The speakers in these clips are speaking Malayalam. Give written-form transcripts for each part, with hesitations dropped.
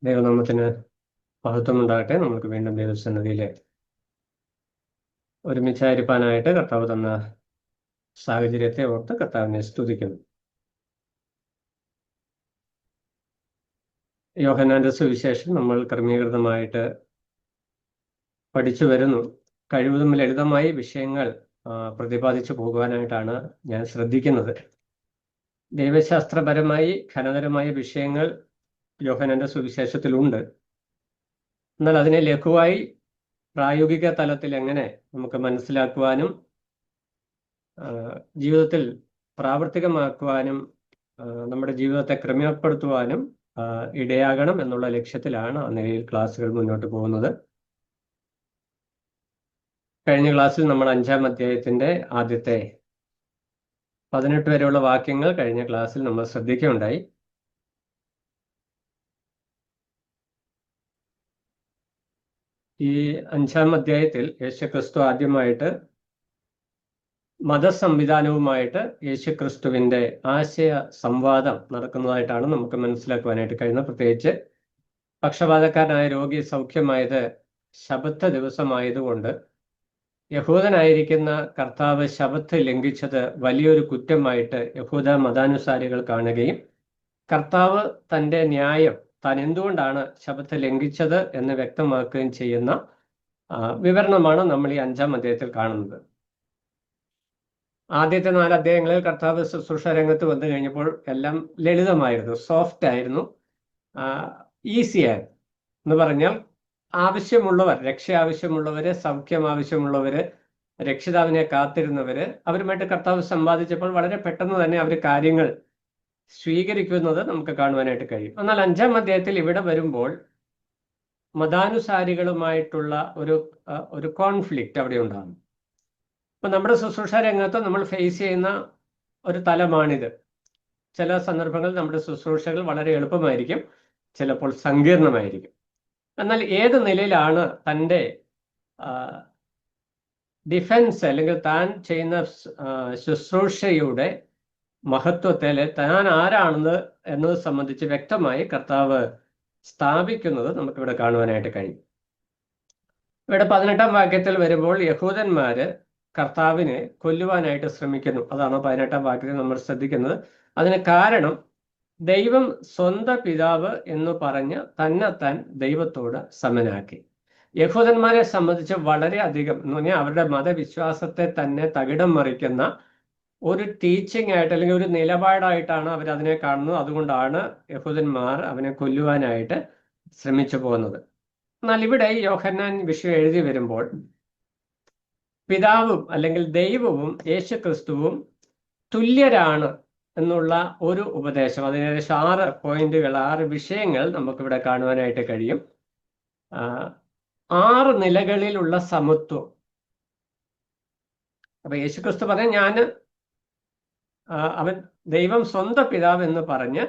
ദൈവനാമത്തിന് മഹത്വമുണ്ടാകട്ടെ. നമുക്ക് വീണ്ടും ദൈവസന്നിധിയിലെ ഒരുമിച്ചായിരിക്കാനായിട്ട് കർത്താവ് തന്ന സാഹചര്യത്തെ ഓർത്ത് കർത്താവിനെ സ്തുതിക്കുന്നു. യോഹന്നാന്റെ സുവിശേഷം നമ്മൾ ക്രമീകൃതമായിട്ട് പഠിച്ചു വരുന്നു. കഴിവതും ലളിതമായി വിഷയങ്ങൾ പ്രതിപാദിച്ചു പോകുവാനായിട്ടാണ് ഞാൻ ശ്രദ്ധിക്കുന്നത്. ദൈവശാസ്ത്രപരമായി ഘനതരമായ വിഷയങ്ങൾ യോഹന്നാന്റെ സുവിശേഷത്തിലുണ്ട്. എന്നാൽ അതിനെ ലഘുവായി പ്രായോഗിക തലത്തിൽ എങ്ങനെ നമുക്ക് മനസ്സിലാക്കുവാനും ജീവിതത്തിൽ പ്രാവർത്തികമാക്കുവാനും നമ്മുടെ ജീവിതത്തെ ക്രമപ്പെടുത്തുവാനും ഇടയാകണം എന്നുള്ള ലക്ഷ്യത്തിലാണ് ആ നിലയിൽ ക്ലാസ്സുകൾ മുന്നോട്ട് പോകുന്നത്. കഴിഞ്ഞ ക്ലാസ്സിൽ നമ്മൾ 5-ാം അധ്യായത്തിന്റെ ആദ്യത്തെ 18 വരെയുള്ള വാക്യങ്ങൾ കഴിഞ്ഞ ക്ലാസ്സിൽ നമ്മൾ ശ്രദ്ധിക്കുകയുണ്ടായി. ഈ 5-ാം അധ്യായത്തിൽ യേശുക്രിസ്തു ആദ്യമായിട്ട് മതസംവിധാനവുമായിട്ട് യേശുക്രിസ്തുവിന്റെ ആശയ സംവാദം നടക്കുന്നതായിട്ടാണ് നമുക്ക് മനസ്സിലാക്കുവാനായിട്ട് കഴിയുന്നത്. പ്രത്യേകിച്ച് പക്ഷപാതക്കാരനായ രോഗി സൗഖ്യമായത് ശബത്ത് ദിവസമായതുകൊണ്ട് യഹൂദനായിരിക്കുന്ന കർത്താവ് ശബത്ത് ലംഘിച്ചത് വലിയൊരു കുറ്റമായിട്ട് യഹൂദ മതാനുസാരികൾ കാണുകയും കർത്താവ് തൻ്റെ ന്യായം താൻ എന്തുകൊണ്ടാണ് ശബത്ത് ലംഘിച്ചത് എന്ന് വ്യക്തമാക്കുകയും ചെയ്യുന്ന വിവരണമാണ് നമ്മൾ ഈ 5-ാം അധ്യായത്തിൽ കാണുന്നത്. ആദ്യത്തെ 4 അധ്യായങ്ങളിൽ കർത്താവ് ശുശ്രൂഷ രംഗത്ത് വന്നു കഴിഞ്ഞപ്പോൾ എല്ലാം ലളിതമായിരുന്നു, സോഫ്റ്റ് ആയിരുന്നു, ഈസി ആയിരുന്നു. എന്ന് പറഞ്ഞാൽ ആവശ്യമുള്ളവർ, രക്ഷ ആവശ്യമുള്ളവര്, സൗഖ്യം ആവശ്യമുള്ളവര്, രക്ഷിതാവിനെ കാത്തിരുന്നവര്, അവരുമായിട്ട് കർത്താവ് സംവാദിച്ചപ്പോൾ വളരെ പെട്ടെന്ന് തന്നെ അവർ കാര്യങ്ങൾ സ്വീകരിക്കുന്നത് നമുക്ക് കാണുവാനായിട്ട് കഴിയും. എന്നാൽ 5-ാം അധ്യായത്തിൽ ഇവിടെ വരുമ്പോൾ മതാനുസാരികളുമായിട്ടുള്ള ഒരു കോൺഫ്ലിക്റ്റ് അവിടെ ഉണ്ടാകും. അപ്പൊ നമ്മുടെ ശുശ്രൂഷ രംഗത്ത് നമ്മൾ ഫേസ് ചെയ്യുന്ന ഒരു തലമാണിത്. ചില സന്ദർഭങ്ങളിൽ നമ്മുടെ ശുശ്രൂഷകൾ വളരെ എളുപ്പമായിരിക്കും, ചിലപ്പോൾ സങ്കീർണമായിരിക്കും. എന്നാൽ ഏത് നിലയിലാണ് തൻ്റെ ഡിഫൻസ് അല്ലെങ്കിൽ താൻ ചെയ്യുന്ന ശുശ്രൂഷയുടെ മഹത്വത്തെ, താൻ ആരാണെന്ന് എന്നത് സംബന്ധിച്ച് വ്യക്തമായി കർത്താവ് സ്ഥാപിക്കുന്നത് നമുക്കിവിടെ കാണുവാനായിട്ട് കഴിയും. ഇവിടെ 18-ാം വാക്യത്തിൽ വരുമ്പോൾ യഹൂദന്മാര് കർത്താവിനെ കൊല്ലുവാനായിട്ട് ശ്രമിക്കുന്നു. അതാണ് 18-ാം വാക്യത്തിൽ നമ്മൾ ശ്രദ്ധിക്കുന്നത്. അതിന് കാരണം ദൈവം സ്വന്തം പിതാവ് എന്ന് പറഞ്ഞ് തന്നെത്താൻ ദൈവത്തോട് സമനാക്കി. യഹൂദന്മാരെ സംബന്ധിച്ച് വളരെ അധികം എന്ന് പറഞ്ഞാൽ അവരുടെ മതവിശ്വാസത്തെ തന്നെ തകിടം മറിക്കുന്ന ഒരു ടീച്ചിങ് ആയിട്ട് അല്ലെങ്കിൽ ഒരു നിലപാടായിട്ടാണ് അവരതിനെ കാണുന്നത്. അതുകൊണ്ടാണ് യഹൂദന്മാർ അവനെ കൊല്ലുവാനായിട്ട് ശ്രമിച്ചു പോകുന്നത്. എന്നാൽ ഇവിടെ യോഹന്നാൻ വിഷയം എഴുതി വരുമ്പോൾ പിതാവും അല്ലെങ്കിൽ ദൈവവും യേശുക്രിസ്തുവും തുല്യരാണ് എന്നുള്ള ഒരു ഉപദേശം, അതിനേകദേശം 6 പോയിന്റുകൾ, 6 വിഷയങ്ങൾ നമുക്കിവിടെ കാണുവാനായിട്ട് കഴിയും. 6 നിലകളിലുള്ള സമത്വം. അപ്പൊ യേശുക്രിസ്തു പറഞ്ഞ അവൻ ദൈവം സ്വന്തം പിതാവ് എന്ന് പറഞ്ഞ്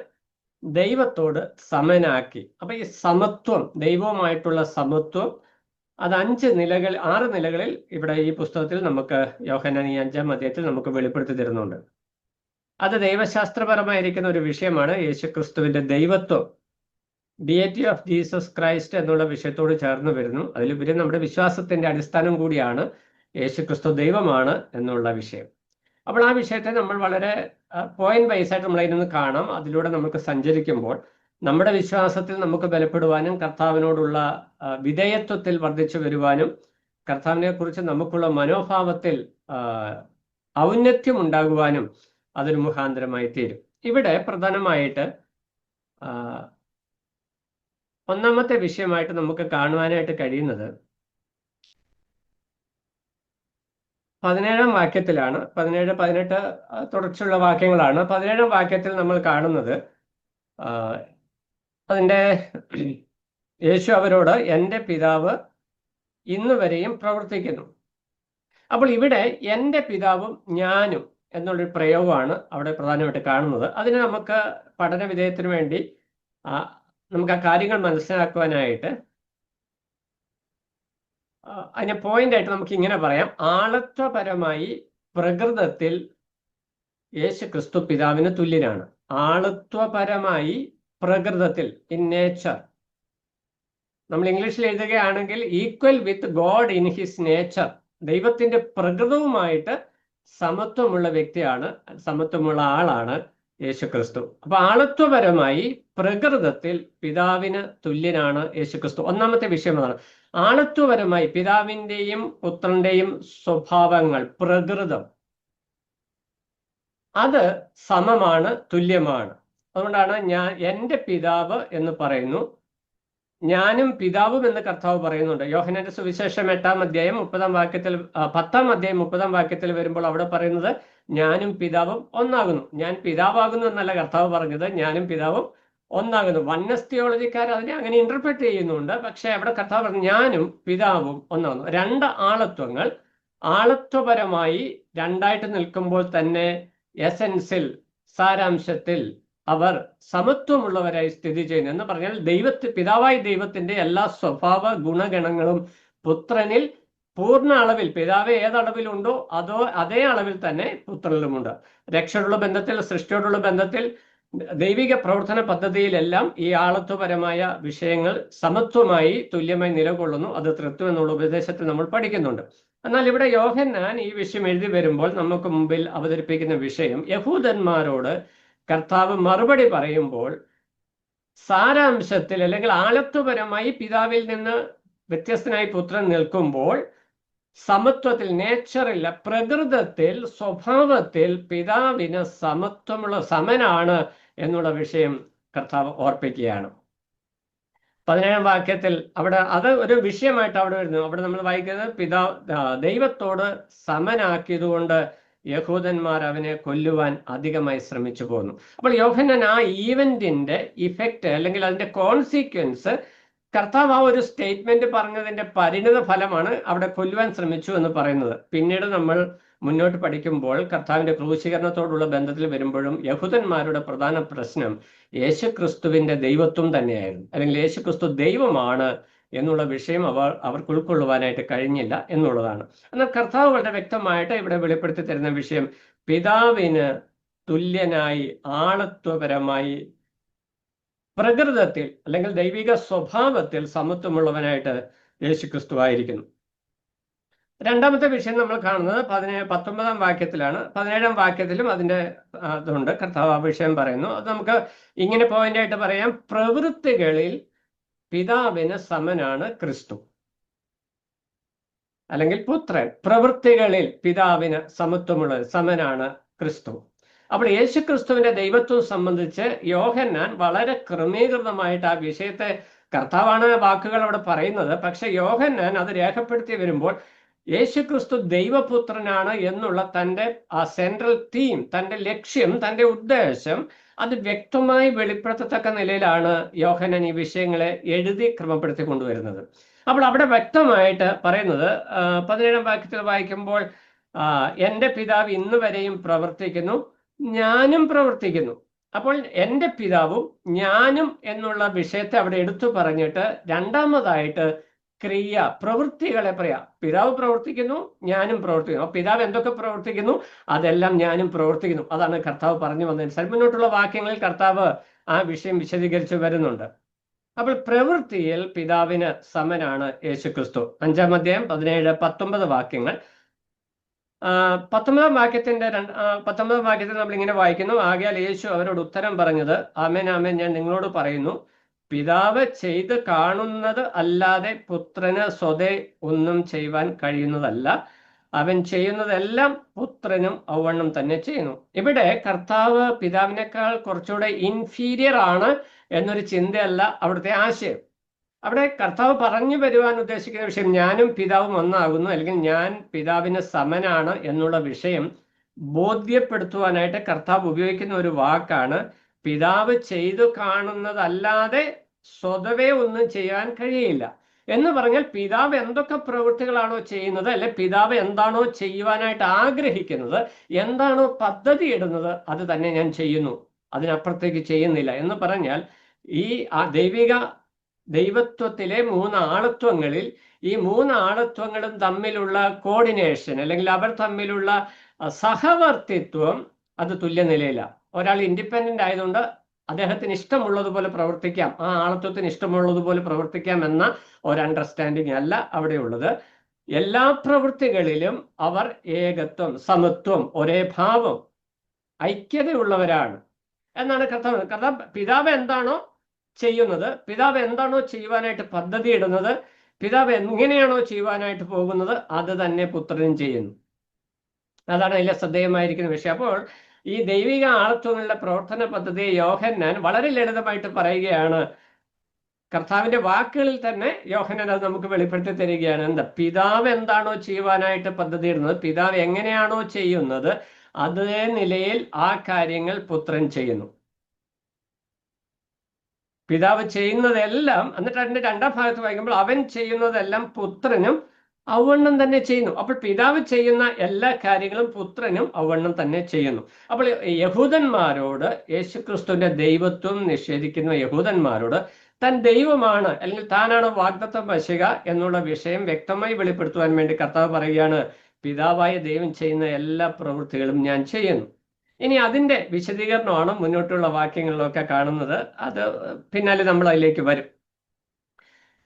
ദൈവത്തോട് സമനാക്കി. അപ്പൊ ഈ സമത്വം, ദൈവവുമായിട്ടുള്ള സമത്വം, അത് 6 നിലകളിൽ ഇവിടെ ഈ പുസ്തകത്തിൽ നമുക്ക് യോഹന്നാൻ ഈ 5-ാം അധ്യായത്തിൽ നമുക്ക് വെളിപ്പെടുത്തി തരുന്നുണ്ട്. അത് ദൈവശാസ്ത്രപരമായിരിക്കുന്ന ഒരു വിഷയമാണ്. യേശുക്രിസ്തുവിന്റെ ദൈവത്വം, ഡിയറ്റി ഓഫ് ജീസസ് ക്രൈസ്റ്റ് എന്നുള്ള വിഷയത്തോട് ചേർന്ന് വരുന്നു. അതിലുപരി നമ്മുടെ വിശ്വാസത്തിന്റെ അടിസ്ഥാനം കൂടിയാണ് യേശുക്രിസ്തു ദൈവമാണ് എന്നുള്ള വിഷയം. അപ്പോൾ ആ വിഷയത്തെ നമ്മൾ വളരെ പോയിന്റ് വൈസായിട്ട് നമ്മളതിനൊന്ന് കാണാം. അതിലൂടെ നമുക്ക് സഞ്ചരിക്കുമ്പോൾ നമ്മുടെ വിശ്വാസത്തിൽ നമുക്ക് ബലപ്പെടുവാനും കർത്താവിനോടുള്ള വിധേയത്വത്തിൽ വർദ്ധിച്ചു വരുവാനും കർത്താവിനെ കുറിച്ച് നമുക്കുള്ള മനോഭാവത്തിൽ ഔന്നത്യം ഉണ്ടാകുവാനും അതൊരു മുഖാന്തരമായി തീരും. ഇവിടെ പ്രധാനമായിട്ട് 1-ാമത്തെ വിഷയമായിട്ട് നമുക്ക് കാണുവാനായിട്ട് കഴിയുന്നത് 17-ാം വാക്യത്തിലാണ്. 17, 18 തുടർച്ചയുള്ള വാക്യങ്ങളാണ്. 17-ാം വാക്യത്തിൽ നമ്മൾ കാണുന്നത് അതിൻ്റെ യേശു അവരോട് എൻ്റെ പിതാവ് ഇന്ന് വരെയും പ്രവർത്തിക്കുന്നു. അപ്പോൾ ഇവിടെ എൻ്റെ പിതാവും ഞാനും എന്നുള്ളൊരു പ്രയോഗമാണ് അവിടെ പ്രധാനമായിട്ട് കാണുന്നത്. അതിന് നമുക്ക് പഠന വിധേയത്തിന് വേണ്ടി നമുക്ക് ആ കാര്യങ്ങൾ മനസ്സിലാക്കുവാനായിട്ട് അതിനെ പോയിന്റായിട്ട് നമുക്ക് ഇങ്ങനെ പറയാം. ആളത്വപരമായി പ്രകൃതത്തിൽ യേശുക്രിസ്തു പിതാവിന് തുല്യനാണ്. ആളത്വപരമായി പ്രകൃതത്തിൽ, ഇൻ നേച്ചർ, നമ്മൾ ഇംഗ്ലീഷിൽ എഴുതുകയാണെങ്കിൽ equal with God in his nature, ദൈവത്തിന്റെ പ്രകൃതവുമായിട്ട് സമത്വമുള്ള വ്യക്തിയാണ്, സമത്വമുള്ള ആളാണ് യേശുക്രിസ്തു. അപ്പൊ ആളത്വപരമായി പ്രകൃതത്തിൽ പിതാവിന് തുല്യനാണ് യേശുക്രിസ്തു. ഒന്നാമത്തെ വിഷയം അതാണ്. ആളത്വപരമായി പിതാവിൻ്റെയും പുത്രന്റെയും സ്വഭാവങ്ങൾ, പ്രകൃതം, അത് സമമാണ്, തുല്യമാണ്. അതുകൊണ്ടാണ് എൻ്റെ പിതാവ് എന്ന് പറയുന്നു, ഞാനും പിതാവും എന്ന് കർത്താവ് പറയുന്നുണ്ട്. യോഹന്നാന്റെ സുവിശേഷം 8-ാം അധ്യായം 30-ാം വാക്യത്തിൽ 10-ാം അധ്യായം 30-ാം വാക്യത്തിൽ വരുമ്പോൾ അവിടെ പറയുന്നത് ഞാനും പിതാവും ഒന്നാകുന്നു. ഞാൻ പിതാവാകുന്നു എന്നല്ല കർത്താവ് പറഞ്ഞത്, ഞാനും പിതാവും ഒന്നാകുന്നു. വൺനെസ് തിയോളജിക്കാർ അതിനെ അങ്ങനെ ഇന്റർപ്രറ്റ് ചെയ്യുന്നുണ്ട്. പക്ഷെ അവിടെ കർത്താവ് പറഞ്ഞു ഞാനും പിതാവും ഒന്നാകുന്നു. രണ്ട് ആളത്വങ്ങൾ ആളത്വപരമായി രണ്ടായിട്ട് നിൽക്കുമ്പോൾ തന്നെ എസൻസിൽ, സാരാംശത്തിൽ അവർ സമത്വമുള്ളവരായി സ്ഥിതി ചെയ്യുന്നു. എന്ന് പറഞ്ഞാൽ പിതാവായ ദൈവത്തിന്റെ എല്ലാ സ്വഭാവ ഗുണഗണങ്ങളും പുത്രനിൽ പൂർണ്ണ അളവിൽ, പിതാവ് ഏതളവിലുണ്ടോ അതേ അളവിൽ തന്നെ പുത്രനിലുമുണ്ട്. രക്ഷയോടുള്ള ബന്ധത്തിൽ, സൃഷ്ടിയോടുള്ള ബന്ധത്തിൽ, ദൈവിക പ്രവർത്തന പദ്ധതിയിലെല്ലാം ഈ ആളത്വപരമായ വിഷയങ്ങൾ സമത്വമായി തുല്യമായി നിലകൊള്ളുന്നു. അത് തൃത്വം എന്നുള്ള ഉപദേശത്തിൽ നമ്മൾ പഠിക്കുന്നുണ്ട്. എന്നാൽ ഇവിടെ യോഹന്നാൻ ഈ വിഷയം എഴുതി വരുമ്പോൾ നമുക്ക് മുമ്പിൽ അവതരിപ്പിക്കുന്ന വിഷയം, യഹൂദന്മാരോട് കർത്താവ് മറുപടി പറയുമ്പോൾ സാരാംശത്തിൽ അല്ലെങ്കിൽ ആളത്വപരമായി പിതാവിൽ നിന്ന് വ്യത്യസ്തനായി പുത്രൻ നിൽക്കുമ്പോൾ സമത്വത്തിൽ, നേച്ചറിൽ, പ്രകൃതത്തിൽ, സ്വഭാവത്തിൽ പിതാവിന് സമനാണ് എന്നുള്ള വിഷയം കർത്താവ് ഓർപ്പിക്കുകയാണ്. 17-ാം വാക്യത്തിൽ അവിടെ അത് ഒരു വിഷയമായിട്ട് അവിടെ വരുന്നു. അവിടെ നമ്മൾ വായിക്കുന്നത് ദൈവത്തോട് സമനാക്കിയതുകൊണ്ട് യഹൂദന്മാർ അവനെ കൊല്ലുവാൻ അധികമായി ശ്രമിച്ചു പോന്നു. അപ്പോൾ യോഹന്നാൻ ആ ഈവന്റിന്റെ ഇഫക്റ്റ് അല്ലെങ്കിൽ അതിന്റെ കോൺസിക്വൻസ്, കർത്താവ് ആ ഒരു സ്റ്റേറ്റ്മെന്റ് പറഞ്ഞതിന്റെ പരിണിത ഫലമാണ് അവിടെ കൊല്ലുവാൻ ശ്രമിച്ചു എന്ന് പറയുന്നത്. പിന്നീട് നമ്മൾ മുന്നോട്ട് പഠിക്കുമ്പോൾ കർത്താവിന്റെ ക്രൂശീകരണത്തോടുള്ള ബന്ധത്തിൽ വരുമ്പോഴും യഹൂദന്മാരുടെ പ്രധാന പ്രശ്നം യേശുക്രിസ്തുവിന്റെ ദൈവത്വം തന്നെയായിരുന്നു, അല്ലെങ്കിൽ യേശുക്രിസ്തു ദൈവമാണ് എന്നുള്ള വിഷയം അവർക്ക് ഉൾക്കൊള്ളുവാനായിട്ട് കഴിഞ്ഞില്ല എന്നുള്ളതാണ്. എന്നാൽ കർത്താവ് വളരെ വ്യക്തമായിട്ട് ഇവിടെ വെളിപ്പെടുത്തി തരുന്ന വിഷയം പിതാവിന് തുല്യനായി ആളത്വപരമായി പ്രകൃതത്തിൽ അല്ലെങ്കിൽ ദൈവിക സ്വഭാവത്തിൽ സമത്വമുള്ളവനായിട്ട് യേശുക്രിസ്തു ആയിരിക്കുന്നു. രണ്ടാമത്തെ വിഷയം നമ്മൾ കാണുന്നത് 19-ാം വാക്യത്തിലാണ്. 17-ാം വാക്യത്തിലും അതിൻ്റെ അതുകൊണ്ട് കർത്താവ് ആ വിഷയം പറയുന്നു. അത് നമുക്ക് ഇങ്ങനെ പോയിന്റ് ആയിട്ട് പറയാം, പ്രവൃത്തികളിൽ പിതാവിന് സമനാണ് ക്രിസ്തു, അല്ലെങ്കിൽ പുത്രൻ. പ്രവൃത്തികളിൽ പിതാവിന് സമനാണ് ക്രിസ്തു. അപ്പോൾ യേശുക്രിസ്തുവിന്റെ ദൈവത്വം സംബന്ധിച്ച് യോഹന്നാൻ വളരെ ക്രമീകൃതമായിട്ട് ആ വിഷയത്തെ, കർത്താവാണ് വാക്കുകൾ അവിടെ പറയുന്നത്, പക്ഷെ യോഹന്നാൻ അത് രേഖപ്പെടുത്തി വരുമ്പോൾ യേശുക്രിസ്തു ദൈവപുത്രനാണ് എന്നുള്ള തൻ്റെ ആ സെൻട്രൽ തീം, തൻ്റെ ലക്ഷ്യം, തൻ്റെ ഉദ്ദേശം അത് വ്യക്തമായി വെളിപ്പെടുത്തത്തക്ക നിലയിലാണ് യോഹന്നാൻ ഈ വിഷയങ്ങളെ എഴുതി ക്രമപ്പെടുത്തി കൊണ്ടുവരുന്നത്. അപ്പോൾ അവിടെ വ്യക്തമായിട്ട് പറയുന്നത് 17-ാം വാക്യത്തിൽ വായിക്കുമ്പോൾ എൻ്റെ പിതാവ് ഇന്ന് വരെയും പ്രവർത്തിക്കുന്നു, ഞാനും പ്രവർത്തിക്കുന്നു. അപ്പോൾ എൻ്റെ പിതാവും ഞാനും എന്നുള്ള വിഷയത്തെ അവിടെ എടുത്തു പറഞ്ഞിട്ട് രണ്ടാമതായിട്ട് ക്രിയ, പ്രവൃത്തികളെ പറയാം. പിതാവ് പ്രവർത്തിക്കുന്നു, ഞാനും പ്രവർത്തിക്കുന്നു. അപ്പൊ പിതാവ് എന്തൊക്കെ പ്രവർത്തിക്കുന്നു അതെല്ലാം ഞാനും പ്രവർത്തിക്കുന്നു. അതാണ് കർത്താവ് പറഞ്ഞു വന്നതനുസരിച്ച് മുന്നോട്ടുള്ള വാക്യങ്ങളിൽ കർത്താവ് ആ വിഷയം വിശദീകരിച്ചു വരുന്നുണ്ട്. അപ്പോൾ പ്രവൃത്തിയിൽ പിതാവിന് സമനാണ് യേശുക്രിസ്തു. 5-ാം അധ്യായം 17-19 വാക്യങ്ങൾ. 19-ാം വാക്യത്തിൽ നമ്മൾ ഇങ്ങനെ വായിക്കുന്നു, ആകയാൽ യേശു അവരോട് ഉത്തരം പറഞ്ഞത്, ആമേൻ ആമേൻ ഞാൻ നിങ്ങളോട് പറയുന്നു, പിതാവ് ചെയ്ത് കാണുന്നത് അല്ലാതെ പുത്രന് സ്വതേ ഒന്നും ചെയ്യുവാൻ കഴിയുന്നതല്ല, അവൻ ചെയ്യുന്നതെല്ലാം പുത്രനും ഔവണ്ണം തന്നെ ചെയ്യുന്നു. ഇവിടെ കർത്താവ് പിതാവിനേക്കാൾ കുറച്ചുകൂടെ ഇൻഫീരിയർ ആണ് എന്നൊരു ചിന്തയല്ല അവിടുത്തെ ആശയം. അവിടെ കർത്താവ് പറഞ്ഞു വരുവാൻ ഉദ്ദേശിക്കുന്ന വിഷയം ഞാനും പിതാവും ഒന്നാകുന്നു, അല്ലെങ്കിൽ ഞാൻ പിതാവിന് സമനാണ് എന്നുള്ള വിഷയം ബോധ്യപ്പെടുത്തുവാനായിട്ട് കർത്താവ് ഉപയോഗിക്കുന്ന ഒരു വാക്കാണ് പിതാവ് ചെയ്തു കാണുന്നതല്ലാതെ സ്വതവേ ഒന്നും ചെയ്യാൻ കഴിയില്ല എന്ന് പറഞ്ഞാൽ പിതാവ് എന്തൊക്കെ പ്രവൃത്തികളാണോ ചെയ്യുന്നത്, അല്ലെ പിതാവ് എന്താണോ ചെയ്യുവാനായിട്ട് ആഗ്രഹിക്കുന്നത്, എന്താണോ പദ്ധതി ഇടുന്നത്, അത് തന്നെ ഞാൻ ചെയ്യുന്നു, അതിനപ്പുറത്തേക്ക് ചെയ്യുന്നില്ല എന്ന് പറഞ്ഞാൽ ഈ ദൈവത്വത്തിലെ 3 ആളത്വങ്ങളിൽ ഈ 3 ആളത്വങ്ങളും തമ്മിലുള്ള കോർഡിനേഷൻ അല്ലെങ്കിൽ അവർ തമ്മിലുള്ള സഹവർത്തിത്വം അത് തുല്യ നിലയിലാണ്. ഒരാൾ ഇൻഡിപെൻഡന്റ് ആയതുകൊണ്ട് അദ്ദേഹത്തിന് ഇഷ്ടമുള്ളതുപോലെ പ്രവർത്തിക്കാം, ആ ആളത്വത്തിന് ഇഷ്ടമുള്ളതുപോലെ പ്രവർത്തിക്കാം എന്ന ഒരു അണ്ടർസ്റ്റാൻഡിങ് അല്ല അവിടെ ഉള്ളത്. എല്ലാ പ്രവൃത്തികളിലും അവർ ഏകത്വം, സമത്വം, ഒരേ ഭാവം, ഐക്യതയുള്ളവരാണ് എന്നാണ് കർത്താവ്. പിതാവ് എന്താണോ ചെയ്യുന്നത്, പിതാവ് എന്താണോ ചെയ്യുവാനായിട്ട് പദ്ധതി ഇടുന്നത്, പിതാവ് എങ്ങനെയാണോ ചെയ്യുവാനായിട്ട് പോകുന്നത്, അത് തന്നെ പുത്രനും ചെയ്യുന്നു. അതാണ് അതിലെ ശ്രദ്ധേയമായിരിക്കുന്ന വിഷയം. അപ്പോൾ ഈ ദൈവിക ആളത്വങ്ങളുടെ പ്രവർത്തന പദ്ധതിയെ യോഹന്നാൻ വളരെ ലളിതമായിട്ട് പറയുകയാണ്. കർത്താവിന്റെ വാക്കുകളിൽ തന്നെ യോഹന്നാൻ അത് നമുക്ക് വെളിപ്പെടുത്തി തരികയാണ്. എന്താ? പിതാവ് എന്താണോ ചെയ്യുവാനായിട്ട് പദ്ധതി ഇടുന്നത്, പിതാവ് എങ്ങനെയാണോ ചെയ്യുന്നത്, അതേ നിലയിൽ ആ കാര്യങ്ങൾ പുത്രൻ ചെയ്യുന്നു. പിതാവ് ചെയ്യുന്നതെല്ലാം, എന്നിട്ട് അതിന്റെ രണ്ടാം ഭാഗത്ത് വായിക്കുമ്പോൾ അവൻ ചെയ്യുന്നതെല്ലാം പുത്രനും അവണ്ണം തന്നെ ചെയ്യുന്നു. അപ്പോൾ പിതാവ് ചെയ്യുന്ന എല്ലാ കാര്യങ്ങളും പുത്രനും അവണ്ണം തന്നെ ചെയ്യുന്നു. അപ്പോൾ യഹൂദന്മാരോട്, യേശുക്രിസ്തുവിന്റെ ദൈവത്വം നിഷേധിക്കുന്ന യഹൂദന്മാരോട് താൻ ദൈവമാണ് അല്ലെങ്കിൽ താനാണ് വാഗ്ദത്തം വശിക എന്നുള്ള വിഷയം വ്യക്തമായി വെളിപ്പെടുത്തുവാൻ വേണ്ടി കർത്താവ് പറയുകയാണ്, പിതാവായ ദൈവം ചെയ്യുന്ന എല്ലാ പ്രവൃത്തികളും ഞാൻ ചെയ്യുന്നു. ഇനി അതിന്റെ വിശദീകരണമാണ് മുന്നോട്ടുള്ള വാക്യങ്ങളിലൊക്കെ കാണുന്നത്. അത് പിന്നാലെ നമ്മൾ അതിലേക്ക് വരും.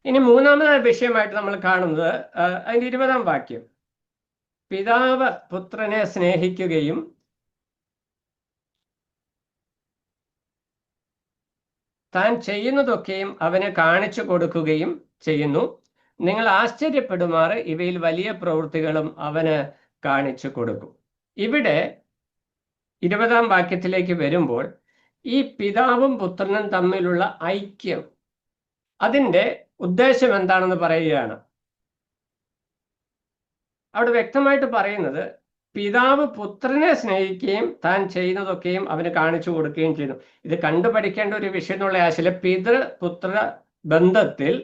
ഇനി മൂന്നാമതായ വിഷയമായിട്ട് നമ്മൾ കാണുന്നത് അതിന്റെ 20-ാം വാക്യം. പിതാവ് പുത്രനെ സ്നേഹിക്കുകയും താൻ ചെയ്യുന്നതൊക്കെയും അവന് കാണിച്ചു കൊടുക്കുകയും ചെയ്യുന്നു. നിങ്ങൾ ആശ്ചര്യപ്പെടുമാറ് ഇവയിൽ വലിയ പ്രവൃത്തികളും അവന് കാണിച്ചു കൊടുക്കും. ഇവിടെ 20-ാം വാക്യത്തിലേക്ക് വരുമ്പോൾ ഈ പിതാവും പുത്രനും തമ്മിലുള്ള ഐക്യം, അതിൻ്റെ ഉദ്ദേശം എന്താണെന്ന് പറയുകയാണ്. അവിടെ വ്യക്തമായിട്ട് പറയുന്നത്, പിതാവ് പുത്രനെ സ്നേഹിക്കുകയും താൻ ചെയ്യുന്നതൊക്കെയും അവന് കാണിച്ചു കൊടുക്കുകയും ചെയ്യുന്നു. ഇത് കണ്ടുപഠിക്കേണ്ട ഒരു വിഷയം എന്നുള്ള ആശയം, പിതൃപുത്ര ബന്ധത്തിൽ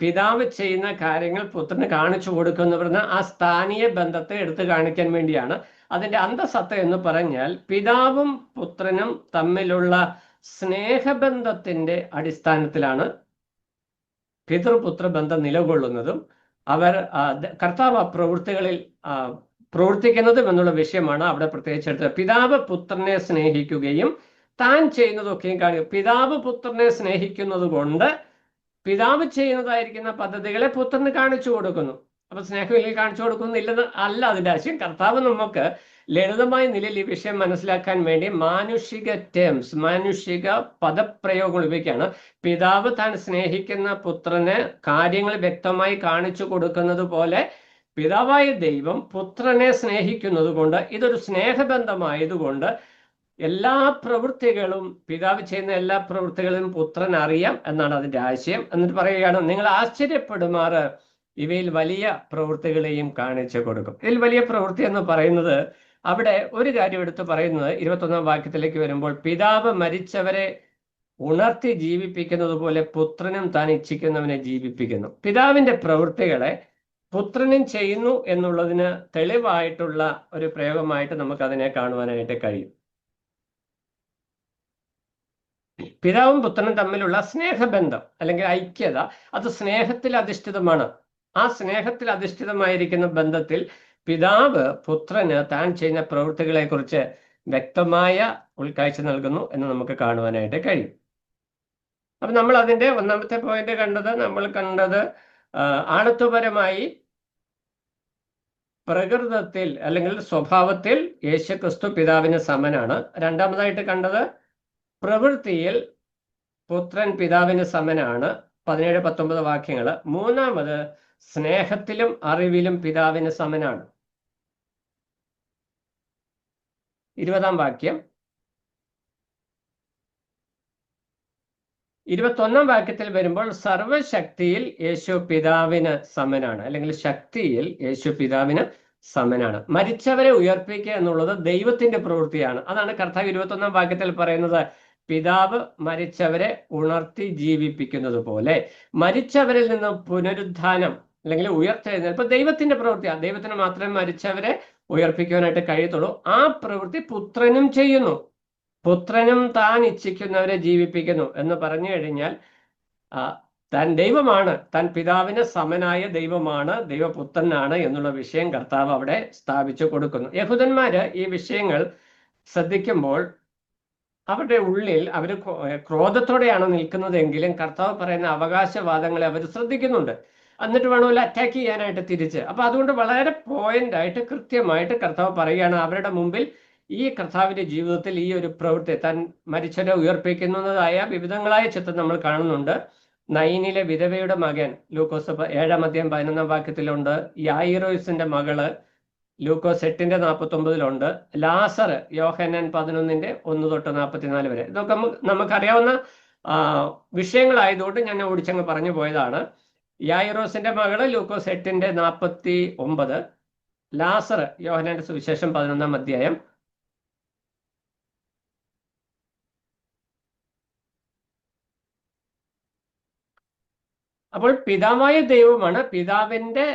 പിതാവ് ചെയ്യുന്ന കാര്യങ്ങൾ പുത്രന് കാണിച്ചു കൊടുക്കുന്ന പറഞ്ഞ ആ സ്ഥാനീയ ബന്ധത്തെ എടുത്തു കാണിക്കാൻ വേണ്ടിയാണ്. അതിന്റെ അന്തസത്ത എന്ന് പറഞ്ഞാൽ പിതാവും പുത്രനും തമ്മിലുള്ള സ്നേഹബന്ധത്തിന്റെ അടിസ്ഥാനത്തിലാണ് പിതൃപുത്ര ബന്ധം നിലകൊള്ളുന്നതും അവർ കർത്താവ് പ്രവൃത്തികളിൽ പ്രവർത്തിക്കുന്നതും എന്നുള്ള വിഷയമാണ് അവിടെ പ്രത്യേകിച്ച് എടുത്തത്. പിതാവ് പുത്രനെ സ്നേഹിക്കുകയും താൻ ചെയ്യുന്നതൊക്കെയും കാണുക. പിതാവ് പുത്രനെ സ്നേഹിക്കുന്നത് കൊണ്ട് പിതാവ് ചെയ്യുന്നതായിരിക്കുന്ന പദ്ധതികളെ പുത്രന് കാണിച്ചു കൊടുക്കുന്നു. അപ്പൊ സ്നേഹമില്ലെങ്കിൽ കാണിച്ചു കൊടുക്കുന്നില്ലെന്ന് അല്ല അതിന്റെ ആശയം. കർത്താവ് നമുക്ക് ലളിതമായ നിലയിൽ ഈ വിഷയം മനസ്സിലാക്കാൻ വേണ്ടി മാനുഷിക ടേംസ്, മാനുഷിക പദപ്രയോഗങ്ങൾ ഉപയോഗിക്കുകയാണ്. പിതാവ് താൻ സ്നേഹിക്കുന്ന പുത്രന് കാര്യങ്ങൾ വ്യക്തമായി കാണിച്ചു കൊടുക്കുന്നത് പോലെ പിതാവായ ദൈവം പുത്രനെ സ്നേഹിക്കുന്നത് കൊണ്ട്, ഇതൊരു സ്നേഹബന്ധമായതുകൊണ്ട് എല്ലാ പ്രവൃത്തികളും, പിതാവ് ചെയ്യുന്ന എല്ലാ പ്രവൃത്തികളും പുത്രൻ അറിയാം എന്നാണ് അതിന്റെ ആശയം. എന്നിട്ട് പറയുകയാണ്, നിങ്ങൾ ആശ്ചര്യപ്പെടുമാറ് ഇവയിൽ വലിയ പ്രവൃത്തികളെയും കാണിച്ചു കൊടുക്കും. ഇതിൽ വലിയ പ്രവൃത്തി എന്ന് പറയുന്നത്, അവിടെ ഒരു കാര്യം എടുത്ത് പറയുന്നത് 21-ാം വാക്യത്തിലേക്ക് വരുമ്പോൾ, പിതാവ് മരിച്ചവരെ ഉണർത്തി ജീവിപ്പിക്കുന്നത് പോലെ പുത്രനും താൻ ഇച്ഛിക്കുന്നവനെ ജീവിപ്പിക്കുന്നു. പിതാവിന്റെ പ്രവൃത്തികളെ പുത്രനും ചെയ്യുന്നു എന്നുള്ളതിന് തെളിവായിട്ടുള്ള ഒരു പ്രയോഗമായിട്ട് നമുക്ക് അതിനെ കാണുവാനായിട്ട് കഴിയും. പിതാവും പുത്രനും തമ്മിലുള്ള സ്നേഹബന്ധം അല്ലെങ്കിൽ ഐക്യത, അത് സ്നേഹത്തിൽ അധിഷ്ഠിതമാണ്. ആ സ്നേഹത്തിൽ അധിഷ്ഠിതമായിരിക്കുന്ന ബന്ധത്തിൽ പിതാവ് പുത്രന് താൻ ചെയ്യുന്ന പ്രവൃത്തികളെ കുറിച്ച് വ്യക്തമായ ഉൾക്കാഴ്ച നൽകുന്നു എന്ന് നമുക്ക് കാണുവാനായിട്ട് കഴിയും. അപ്പൊ നമ്മൾ അതിന്റെ ഒന്നാമത്തെ പോയിന്റ് നമ്മൾ കണ്ടത് ആണത്വപരമായി പ്രകൃതത്തിൽ അല്ലെങ്കിൽ സ്വഭാവത്തിൽ യേശുക്രിസ്തു പിതാവിന് സമനാണ്. രണ്ടാമതായിട്ട് കണ്ടത് പ്രവൃത്തിയിൽ പുത്രൻ പിതാവിന് സമനാണ്, 17-19 വാക്യങ്ങൾ. മൂന്നാമത് സ്നേഹത്തിലും അറിവിലും പിതാവിന് സമനാണ്. 20-ാം വാക്യം. 21-ാം വാക്യത്തിൽ വരുമ്പോൾ സർവശക്തിയിൽ യേശു പിതാവിന് സമനാണ്, അല്ലെങ്കിൽ ശക്തിയിൽ യേശു പിതാവിന് സമനാണ്. മരിച്ചവരെ ഉയർപ്പിക്കുക എന്നുള്ളത് ദൈവത്തിന്റെ പ്രവൃത്തിയാണ്. അതാണ് കർത്താവ് 21-ാം വാക്യത്തിൽ പറയുന്നത്, പിതാവ് മരിച്ചവരെ ഉണർത്തി ജീവിപ്പിക്കുന്നത് പോലെ മരിച്ചവരിൽ നിന്ന് പുനരുദ്ധാനം അല്ലെങ്കിൽ ഉയർത്തെഴുന്നേൽപ്പ് ദൈവത്തിന്റെ പ്രവൃത്തിയാണ്. ദൈവത്തിന് മാത്രമേ മരിച്ചവരെ ഉയർപ്പിക്കുവാനായിട്ട് കഴിയത്തുള്ളൂ. ആ പ്രവൃത്തി പുത്രനും ചെയ്യുന്നു. പുത്രനും താൻ ഇച്ഛിക്കുന്നവരെ ജീവിപ്പിക്കുന്നു എന്ന് പറഞ്ഞു കഴിഞ്ഞാൽ താൻ ദൈവമാണ്, താൻ പിതാവിന് സമനായ ദൈവമാണ്, ദൈവപുത്രനാണ് എന്നുള്ള വിഷയം കർത്താവ് അവിടെ സ്ഥാപിച്ചു കൊടുക്കുന്നു. യഹൂദന്മാര് ഈ വിഷയങ്ങൾ ശ്രദ്ധിക്കുമ്പോൾ അവരുടെ ഉള്ളിൽ അവർ ക്രോധത്തോടെയാണ് നിൽക്കുന്നതെങ്കിലും കർത്താവ് പറയുന്ന അവകാശവാദങ്ങളെ അവർ ശ്രദ്ധിക്കുന്നുണ്ട്. എന്നിട്ട് വേണമല്ലോ അറ്റാക്ക് ചെയ്യാനായിട്ട് തിരിച്ച്. അപ്പൊ അതുകൊണ്ട് വളരെ പോയിന്റായിട്ട് കൃത്യമായിട്ട് കർത്താവ് പറയുകയാണ് അവരുടെ മുമ്പിൽ ഈ കർത്താവിന്റെ ജീവിതത്തിൽ ഈ ഒരു പ്രവൃത്തി താൻ മരിച്ചവരെ ഉയർപ്പിക്കുന്നതായ വിവിധങ്ങളായ ചിത്രം നമ്മൾ കാണുന്നുണ്ട്. നൈനിലെ വിധവയുടെ മകൻ ലൂക്കോസ് 7:11 യായിറോസിന്റെ മകള് ലൂക്കോസ് 8:49 ലാസർ യോഹന്നാൻ 11:1-44 വരെ. ഇതൊക്കെ നമുക്കറിയാവുന്ന വിഷയങ്ങളായതുകൊണ്ട് ഞാൻ ഓടിച്ചങ്ങ് പറഞ്ഞു പോയതാണ്. യായിറോസിന്റെ മകള് ലൂക്കോസ് 8:49, ലാസർ യോഹന്നാന്റെ സുവിശേഷം 11-ാം. അപ്പോൾ പിതാവായ ദൈവമാണ് പിതാവിന്റെ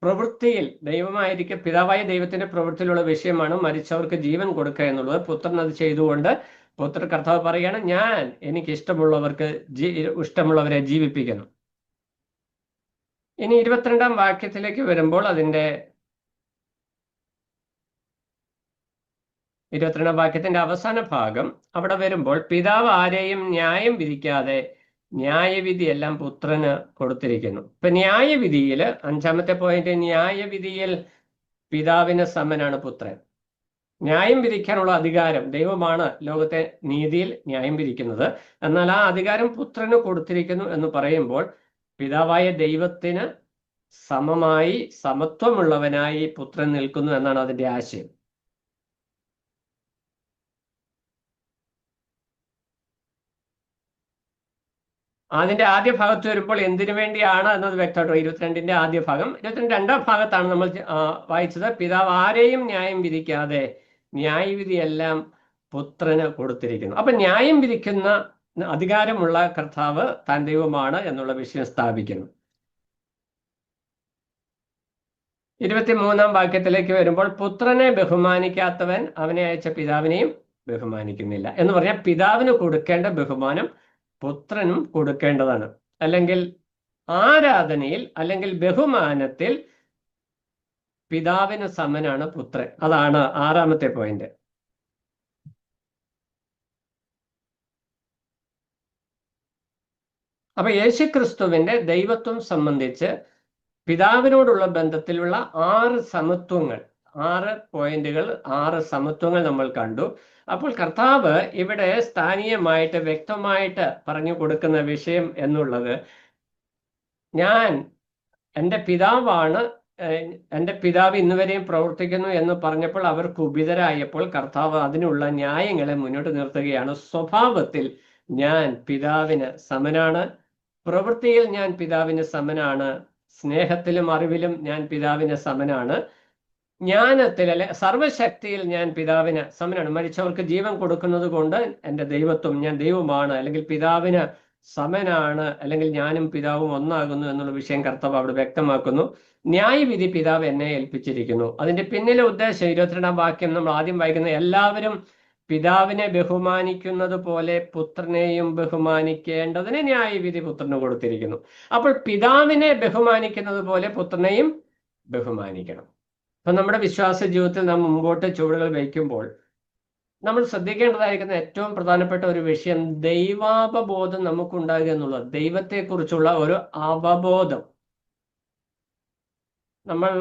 പ്രവൃത്തിയിൽ ദൈവമായിരിക്കും. പിതാവായ ദൈവത്തിന്റെ പ്രവൃത്തിയിലുള്ള വിഷയമാണ് മരിച്ചവർക്ക് ജീവൻ കൊടുക്കുക എന്നുള്ളത്. പുത്രൻ അത് ചെയ്തുകൊണ്ട് കർത്താവ് പറയുകയാണ്, ഞാൻ എനിക്ക് ഇഷ്ടമുള്ളവരെ ജീവിപ്പിക്കുന്നു. ഇനി 22-ാം വാക്യത്തിലേക്ക് വരുമ്പോൾ അതിന്റെ 22-ാം വാക്യത്തിന്റെ അവസാന ഭാഗം അവിടെ വരുമ്പോൾ പിതാവ് ആരെയും ന്യായം വിധിക്കാതെ ന്യായവിധി എല്ലാം പുത്രന് കൊടുത്തിരിക്കുന്നു. ഇപ്പൊ ന്യായവിധിയിൽ 5-ാമത്തെ പോയിന്റ്, ന്യായവിധിയിൽ പിതാവിന് സമനാണ് പുത്രൻ. ന്യായം വിധിക്കാനുള്ള അധികാരം ദൈവമാണ് ലോകത്തെ നീതിയിൽ ന്യായം വിധിക്കുന്നത്. എന്നാൽ ആ അധികാരം പുത്രന് കൊടുത്തിരിക്കുന്നു എന്ന് പറയുമ്പോൾ പിതാവായ ദൈവത്തിന് സമമായി സമത്വമുള്ളവനായി പുത്രൻ നിൽക്കുന്നു എന്നാണ് അതിന്റെ ആശയം. അതിന്റെ ആദ്യ ഭാഗത്ത് വരുമ്പോൾ എന്തിനു വേണ്ടിയാണ് എന്നത് വ്യക്തമായിട്ട് 22-ന്റെ ആദ്യ ഭാഗം. 22-ാം ഭാഗത്താണ് നമ്മൾ വായിച്ചത്, പിതാവ് ആരെയും ന്യായം വിധിക്കാതെ ന്യായവിധിയെല്ലാം പുത്രന് കൊടുത്തിരിക്കുന്നു. അപ്പൊ ന്യായം വിധിക്കുന്ന അധികാരമുള്ള കർത്താവ് താൻ ദൈവമാണ് എന്നുള്ള വിഷയം സ്ഥാപിക്കുന്നു. 23-ാം വാക്യത്തിലേക്ക് വരുമ്പോൾ പുത്രനെ ബഹുമാനിക്കാത്തവൻ അവനെ അയച്ച പിതാവിനെയും ബഹുമാനിക്കുന്നില്ല എന്ന് പറഞ്ഞാൽ പിതാവിന് കൊടുക്കേണ്ട ബഹുമാനം പുത്രനും കൊടുക്കേണ്ടതാണ്. അല്ലെങ്കിൽ ആരാധനയിൽ അല്ലെങ്കിൽ ബഹുമാനത്തിൽ പിതാവിന് സമനാണ് പുത്രൻ. അതാണ് 6-ാമത്തെ പോയിന്റ്. അപ്പൊ യേശുക്രിസ്തുവിന്റെ ദൈവത്വം സംബന്ധിച്ച് പിതാവിനോടുള്ള ബന്ധത്തിലുള്ള 6 സമത്വങ്ങൾ, 6 പോയിന്റുകൾ, 6 സമത്വങ്ങൾ നമ്മൾ കണ്ടു. അപ്പോൾ കർത്താവ് ഇവിടെ സ്ഥാനീയമായിട്ട് വ്യക്തമായിട്ട് പറഞ്ഞു കൊടുക്കുന്ന വിഷയം എന്നുള്ളത്, എൻ്റെ പിതാവാണ്, എൻ്റെ പിതാവ് ഇന്നുവരെയും പ്രവർത്തിക്കുന്നു എന്ന് പറഞ്ഞപ്പോൾ അവർ കുപിതരായപ്പോൾ കർത്താവ് അതിനുള്ള ന്യായങ്ങളെ മുന്നോട്ട് നിർത്തുകയാണ്. സ്വഭാവത്തിൽ ഞാൻ പിതാവിന് സമനാണ്, പ്രവൃത്തിയിൽ ഞാൻ പിതാവിന് സമനാണ്, സ്നേഹത്തിലും അറിവിലും ഞാൻ പിതാവിന് സമനാണ്, ജ്ഞാനത്തിൽ അല്ലെ സർവശക്തിയിൽ ഞാൻ പിതാവിന് സമനാണ്. മരിച്ചവർക്ക് ജീവൻ കൊടുക്കുന്നത് കൊണ്ട് എൻ്റെ ദൈവത്വം, ഞാൻ ദൈവമാണ്, അല്ലെങ്കിൽ പിതാവിന് സമനാണ്, അല്ലെങ്കിൽ ഞാനും പിതാവും ഒന്നാകുന്നു എന്നുള്ള വിഷയം കർത്താവ് അവിടെ വ്യക്തമാക്കുന്നു. ന്യായവിധി പിതാവ് എന്നെ ഏൽപ്പിച്ചിരിക്കുന്നു. അതിന്റെ പിന്നിലെ ഉദ്ദേശം 22-ാം വാക്യം നമ്മൾ ആദ്യം വായിക്കുന്ന, എല്ലാവരും പിതാവിനെ ബഹുമാനിക്കുന്നത് പോലെ പുത്രനെയും ബഹുമാനിക്കേണ്ടതിന് ന്യായവിധി പുത്രന് കൊടുത്തിരിക്കുന്നു. അപ്പോൾ പിതാവിനെ ബഹുമാനിക്കുന്നത് പോലെ പുത്രനെയും ബഹുമാനിക്കണം. അപ്പൊ നമ്മുടെ വിശ്വാസ ജീവിതത്തിൽ നാം മുമ്പോട്ട് ചുവടുകൾ വയ്ക്കുമ്പോൾ നമ്മൾ ശ്രദ്ധിക്കേണ്ടതായിരിക്കുന്ന ഏറ്റവും പ്രധാനപ്പെട്ട ഒരു വിഷയം ദൈവാവബോധം നമുക്കുണ്ടാകുക എന്നുള്ളത്. ദൈവത്തെക്കുറിച്ചുള്ള ഒരു അവബോധം. നമ്മൾ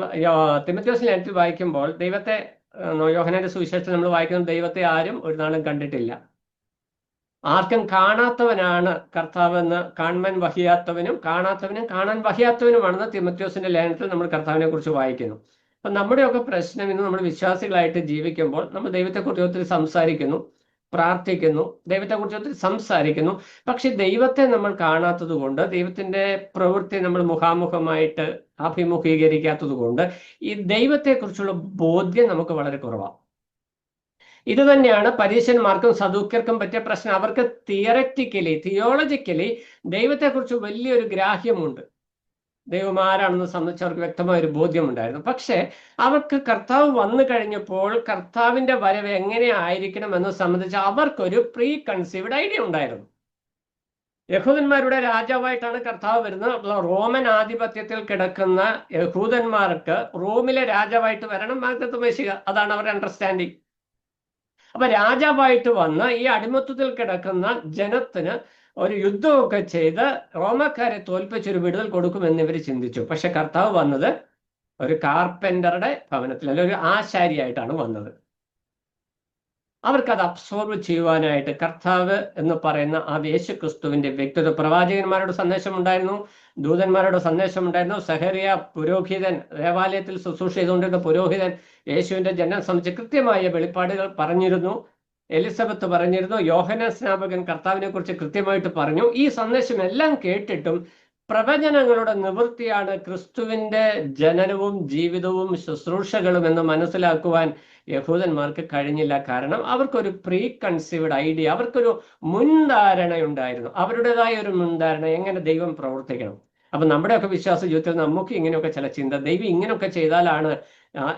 തിമോഥെയോസ് ലേഖനത്തിൽ വായിക്കുമ്പോൾ ദൈവത്തെ, യോഹന്നാന്റെ സുവിശേഷത്തിൽ നമ്മൾ വായിക്കുന്ന ദൈവത്തെ ആരും ഒരു നാളും കണ്ടിട്ടില്ല, ആർക്കും കാണാത്തവനാണ് കർത്താവെന്ന്, കാണാൻ വഹിയാത്തവനും കാണാത്തവനും കാണാൻ വഹിയാത്തവനുമാണെന്ന് തിമോഥെയോസിന്റെ ലേഖനത്തിൽ നമ്മൾ കർത്താവിനെ കുറിച്ച് വായിക്കുന്നു. അപ്പൊ നമ്മുടെയൊക്കെ പ്രശ്നം ഇന്ന് നമ്മൾ വിശ്വാസികളായിട്ട് ജീവിക്കുമ്പോൾ നമ്മൾ ദൈവത്തെക്കുറിച്ച് ഒത്തിരി സംസാരിക്കുന്നു, പ്രാർത്ഥിക്കുന്നു, ദൈവത്തെക്കുറിച്ച് ഒത്തിരി സംസാരിക്കുന്നു. പക്ഷെ ദൈവത്തെ നമ്മൾ കാണാത്തത് കൊണ്ട്, ദൈവത്തിന്റെ പ്രവൃത്തി നമ്മൾ മുഖാമുഖമായിട്ട് അഭിമുഖീകരിക്കാത്തത് കൊണ്ട് ഈ ദൈവത്തെക്കുറിച്ചുള്ള ബോധ്യം നമുക്ക് വളരെ കുറവാണ്. ഇത് തന്നെയാണ് പരീശന്മാർക്കും സദൂക്യർക്കും പറ്റിയ പ്രശ്നം. അവർക്ക് തിയോളജിക്കലി ദൈവത്തെക്കുറിച്ച് വലിയൊരു ഗ്രാഹ്യമുണ്ട്, ദൈവം ആരാണെന്ന് സംബന്ധിച്ച് അവർക്ക് വ്യക്തമായ ഒരു ബോധ്യമുണ്ടായിരുന്നു. പക്ഷെ അവർക്ക് കർത്താവ് വന്നു കഴിഞ്ഞപ്പോൾ കർത്താവിന്റെ വരവ് എങ്ങനെ ആയിരിക്കണം എന്ന് സംബന്ധിച്ച് അവർക്കൊരു പ്രീ കൺസീവ്ഡ് ഐഡിയ ഉണ്ടായിരുന്നു. യഹൂദന്മാരുടെ രാജാവായിട്ടാണ് കർത്താവ് വരുന്നത്. റോമൻ ആധിപത്യത്തിൽ കിടക്കുന്ന യഹൂദന്മാർക്ക് റോമിലെ രാജാവായിട്ട് വരണം വാഗ്ദത്തം മേശിക. അതാണ് അവരുടെ അണ്ടർസ്റ്റാൻഡിങ്. അപ്പൊ രാജാവായിട്ട് വന്ന് ഈ അടിമത്തത്തിൽ കിടക്കുന്ന ജനത്തിന് ഒരു യുദ്ധമൊക്കെ ചെയ്ത് റോമക്കാരെ തോൽപ്പിച്ചൊരു വിടുതൽ കൊടുക്കുമെന്ന് ഇവർ ചിന്തിച്ചു. പക്ഷെ കർത്താവ് വന്നത് ഒരു കാർപ്പൻ്ററുടെ ഭവനത്തിൽ, അല്ലെങ്കിൽ ഒരു ആശാരിയായിട്ടാണ് വന്നത്. അവർക്കത് അബ്സോർവ് ചെയ്യുവാനായിട്ട് കർത്താവ് എന്ന് പറയുന്ന ആ യേശു ക്രിസ്തുവിന്റെ വ്യക്തിത്വ, പ്രവാചകന്മാരുടെ സന്ദേശം ഉണ്ടായിരുന്നു, ദൂതന്മാരുടെ സന്ദേശം ഉണ്ടായിരുന്നു. സഹറിയ പുരോഹിതൻ, ദേവാലയത്തിൽ ശുശ്രൂഷ ചെയ്തുകൊണ്ടിരുന്ന പുരോഹിതൻ യേശുവിന്റെ ജനനം സംബന്ധിച്ച് കൃത്യമായ വെളിപ്പാടുകൾ പറഞ്ഞിരുന്നു. എലിസബത്ത് പറഞ്ഞിരുന്നു. യോഹന്നാൻ സ്നാപകൻ കർത്താവിനെ കുറിച്ച് കൃത്യമായിട്ട് പറഞ്ഞു. ഈ സന്ദേശം എല്ലാം കേട്ടിട്ടും പ്രവചനങ്ങളുടെ നിവൃത്തിയാണ് ക്രിസ്തുവിന്റെ ജനനവും ജീവിതവും ശുശ്രൂഷകളും എന്ന് മനസ്സിലാക്കുവാൻ യഹൂദന്മാർക്ക് കഴിഞ്ഞില്ല. കാരണം അവർക്കൊരു പ്രീ കൺസീവ്ഡ് ഐഡിയ, അവർക്കൊരു മുൻധാരണയുണ്ടായിരുന്നു, അവരുടേതായ ഒരു മുൻധാരണ എങ്ങനെ ദൈവം പ്രവർത്തിക്കണം. അപ്പൊ നമ്മുടെയൊക്കെ വിശ്വാസ ജീവിതത്തിൽ നമുക്ക് ഇങ്ങനെയൊക്കെ ചില ചിന്ത, ദൈവം ഇങ്ങനെയൊക്കെ ചെയ്താലാണ്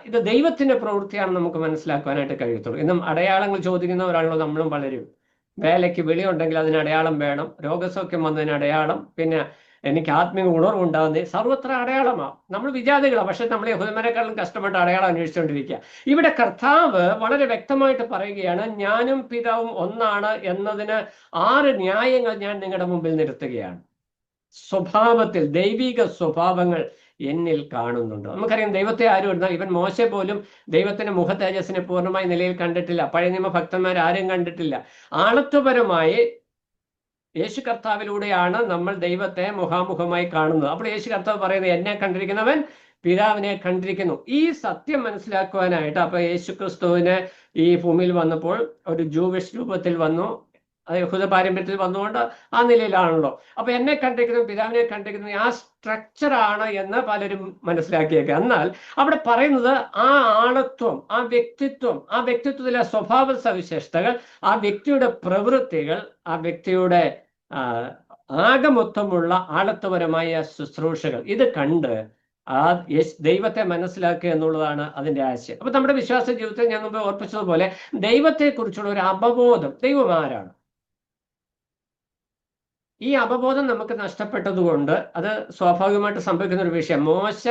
ഇത് ദൈവത്തിന്റെ പ്രവൃത്തിയാണ് നമുക്ക് മനസ്സിലാക്കുവാനായിട്ട് കഴിയത്തുള്ളൂ. ഇന്നും അടയാളങ്ങൾ ചോദിക്കുന്നവരാണല്ലോ നമ്മളും പലരും. വേലയ്ക്ക് വിളിയുണ്ടെങ്കിൽ അതിന് അടയാളം വേണം, രോഗസൗഖ്യം വന്നതിന് അടയാളം, പിന്നെ എനിക്ക് ആത്മീയ ഉണർവുണ്ടാകുന്നത്, സർവത്ര അടയാളമാണ്. നമ്മൾ വിജാതികളാണ്, പക്ഷെ നമ്മൾ യഹൂദന്മാരെക്കാളും കഷ്ടപ്പെട്ട് അടയാളം അന്വേഷിച്ചുകൊണ്ടിരിക്കുക. ഇവിടെ കർത്താവ് വളരെ വ്യക്തമായിട്ട് പറയുകയാണ്, ഞാനും പിതാവും ഒന്നാണ് എന്നതിന് 6 ന്യായങ്ങൾ ഞാൻ നിങ്ങളുടെ മുമ്പിൽ നിർത്തുകയാണ്. സ്വഭാവത്തിൽ ദൈവിക സ്വഭാവങ്ങൾ എന്നിൽ കാണുന്നുണ്ട്. നമുക്കറിയാം, ദൈവത്തെ ആരും ഇടുന്ന, ഇവൻ മോശെ പോലും ദൈവത്തിന്റെ മുഖ തേജസ്സിനെ പൂർണ്ണമായ നിലയിൽ കണ്ടിട്ടില്ല. പഴയ നിയമ ഭക്തന്മാർ ആരും കണ്ടിട്ടില്ല. ആളത്വപരമായി യേശു കർത്താവിലൂടെയാണ് നമ്മൾ ദൈവത്തെ മുഖാമുഖമായി കാണുന്നത്. അപ്പോൾ യേശു കർത്താവ് പറയുന്നത്, എന്നെ കണ്ടിരിക്കുന്നവൻ പിതാവിനെ കണ്ടിരിക്കുന്നു. ഈ സത്യം മനസ്സിലാക്കുവാനായിട്ട് അപ്പൊ യേശു ക്രിസ്തുവിന് ഈ ഭൂമിയിൽ വന്നപ്പോൾ ഒരു ജൂവിഷ് രൂപത്തിൽ വന്നു, യഹൂദ പാരമ്പര്യത്തിൽ വന്നുകൊണ്ട് ആ നിലയിലാണല്ലോ. അപ്പൊ എന്നെ കണ്ടിരിക്കുന്നു, പിതാവിനെ കണ്ടിരിക്കുന്നു, ആ സ്ട്രക്ചറാണ് എന്ന് പലരും മനസ്സിലാക്കിയേക്കുക. എന്നാൽ അവിടെ പറയുന്നത് ആ ആളത്വം, ആ വ്യക്തിത്വത്തിലെ സ്വഭാവ സവിശേഷതകൾ, ആ വ്യക്തിയുടെ പ്രവൃത്തികൾ, ആ വ്യക്തിയുടെ ആകമൊത്തമുള്ള ആളത്വപരമായ ശുശ്രൂഷകൾ, ഇത് കണ്ട് ആ ദൈവത്തെ മനസ്സിലാക്കുക എന്നുള്ളതാണ് അതിന്റെ ആശയം. അപ്പൊ നമ്മുടെ വിശ്വാസ ജീവിതത്തിൽ ഞാൻ മുമ്പ് ഓർപ്പിച്ചതുപോലെ ദൈവത്തെക്കുറിച്ചുള്ള ഒരു അവബോധം, ദൈവം ആരാണ്, ഈ അവബോധം നമുക്ക് നഷ്ടപ്പെട്ടതുകൊണ്ട് അത് സ്വാഭാവികമായിട്ട് സംഭവിക്കുന്ന ഒരു വിഷയം. മോശ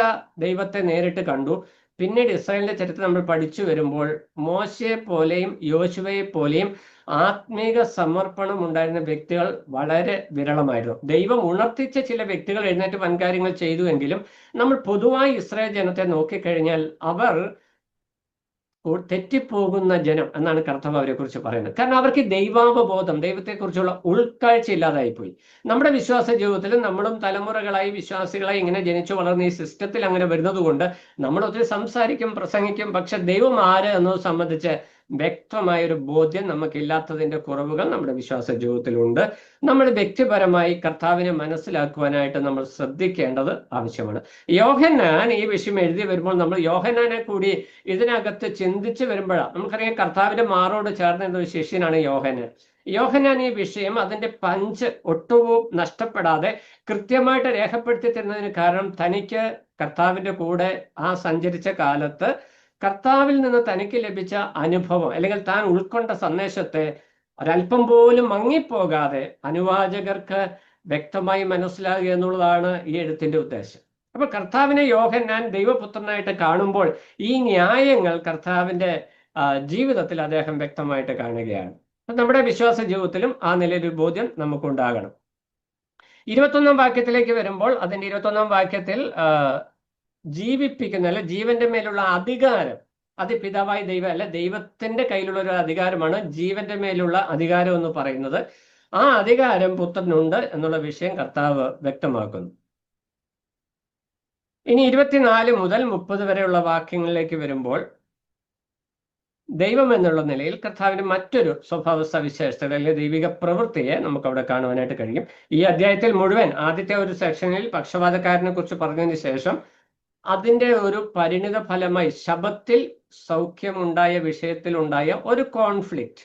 ദൈവത്തെ നേരിട്ട് കണ്ടു. പിന്നീട് ഇസ്രായേലിന്റെ ചരിത്രം നമ്മൾ പഠിച്ചു വരുമ്പോൾ മോശയെ പോലെയും യോശുവയെ പോലെയും ആത്മീക സമർപ്പണം ഉണ്ടായിരുന്ന വ്യക്തികൾ വളരെ വിരളമായിരുന്നു. ദൈവം ഉണർത്തിച്ച ചില വ്യക്തികൾ എഴുന്നേറ്റ് വൻകാര്യങ്ങൾ ചെയ്തുവെങ്കിലും നമ്മൾ പൊതുവായി ഇസ്രായേൽ ജനത്തെ നോക്കിക്കഴിഞ്ഞാൽ അവർ തെറ്റിപ്പോകുന്ന ജനം എന്നാണ് കർത്താവ് അവരെ കുറിച്ച് പറയുന്നത്. കാരണം അവർക്ക് ദൈവാവബോധം, ദൈവത്തെക്കുറിച്ചുള്ള ഉൾക്കാഴ്ച ഇല്ലാതായിപ്പോയി. നമ്മുടെ വിശ്വാസ ജീവിതത്തിൽ നമ്മളും തലമുറകളായി വിശ്വാസികളായി ഇങ്ങനെ ജനിച്ചു വളർന്ന ഈ സിസ്റ്റത്തിൽ അങ്ങനെ വരുന്നത് കൊണ്ട് നമ്മൾ ഒത്തിരി സംസാരിക്കും, പ്രസംഗിക്കും, പക്ഷെ ദൈവം ആര് എന്നത് സംബന്ധിച്ച് വ്യക്തമായൊരു ബോധ്യം നമുക്കില്ലാത്തതിന്റെ കുറവുകൾ നമ്മുടെ വിശ്വാസ ജീവിതത്തിലുണ്ട്. നമ്മൾ വ്യക്തിപരമായി കർത്താവിനെ മനസ്സിലാക്കുവാനായിട്ട് നമ്മൾ ശ്രദ്ധിക്കേണ്ടത് ആവശ്യമാണ്. യോഹന്നാൻ ഈ വിഷയം എഴുതി വരുമ്പോൾ നമ്മൾ യോഹന്നാനെ കൂടി ഇതിനകത്ത് ചിന്തിച്ച് വരുമ്പോഴാണ് നമുക്കറിയാം, കർത്താവിന്റെ മാറോട് ചേർന്ന ഒരു ശിഷ്യനാണ് യോഹന്നാൻ. യോഹന്നാൻ ഈ വിഷയം അതിന്റെ പഞ്ച് ഒട്ടുവും നഷ്ടപ്പെടാതെ കൃത്യമായിട്ട് രേഖപ്പെടുത്തി തരുന്നതിന് കാരണം തനിക്ക് കർത്താവിന്റെ കൂടെ ആ സഞ്ചരിച്ച കാലത്ത് കർത്താവിൽ നിന്ന് തനിക്ക് ലഭിച്ച അനുഭവം, അല്ലെങ്കിൽ താൻ ഉൾക്കൊണ്ട സന്ദേശത്തെ ഒരല്പം പോലും മങ്ങിപ്പോകാതെ അനുവാചകർക്ക് വ്യക്തമായി മനസ്സിലാകുക എന്നുള്ളതാണ് ഈ എഴുത്തിന്റെ ഉദ്ദേശം. അപ്പൊ കർത്താവിനെ യോഹന്നാൻ ദൈവപുത്രനായിട്ട് കാണുമ്പോൾ ഈ ന്യായങ്ങൾ കർത്താവിന്റെ ജീവിതത്തിൽ അദ്ദേഹം വ്യക്തമായിട്ട് കാണുകയാണ്. അപ്പൊ നമ്മുടെ വിശ്വാസ ജീവിതത്തിലും ആ നിലയിലൊരു ബോധ്യം നമുക്കുണ്ടാകണം. 21-ാം വാക്യത്തിലേക്ക് വരുമ്പോൾ അതിന്റെ 21-ാം വാക്യത്തിൽ ജീവിപ്പിക്കുന്ന, അല്ലെ ജീവന്റെ മേലുള്ള അധികാരം, അത് പിതാവായി ദൈവം അല്ല, ദൈവത്തിന്റെ കയ്യിലുള്ള ഒരു അധികാരമാണ് ജീവന്റെ മേലുള്ള അധികാരം എന്ന് പറയുന്നത്. ആ അധികാരം പുത്രനുണ്ട് എന്നുള്ള വിഷയം കർത്താവ് വ്യക്തമാക്കുന്നു. ഇനി 24 മുതൽ 30 വരെയുള്ള വാക്യങ്ങളിലേക്ക് വരുമ്പോൾ ദൈവം എന്നുള്ള നിലയിൽ കർത്താവിന്റെ മറ്റൊരു സ്വഭാവ സവിശേഷത, അല്ലെങ്കിൽ ദൈവിക പ്രവൃത്തിയെ നമുക്ക് അവിടെ കാണുവാനായിട്ട് കഴിയും. ഈ അധ്യായത്തിൽ മുഴുവൻ ആദ്യത്തെ ഒരു സെക്ഷനിൽ പക്ഷപാതക്കാരനെ കുറിച്ച് പറഞ്ഞതിന് ശേഷം അതിന്റെ ഒരു പരിണിത ഫലമായി ശബത്തിൽ സൗഖ്യമുണ്ടായ വിഷയത്തിലുണ്ടായ ഒരു കോൺഫ്ലിക്റ്റ്,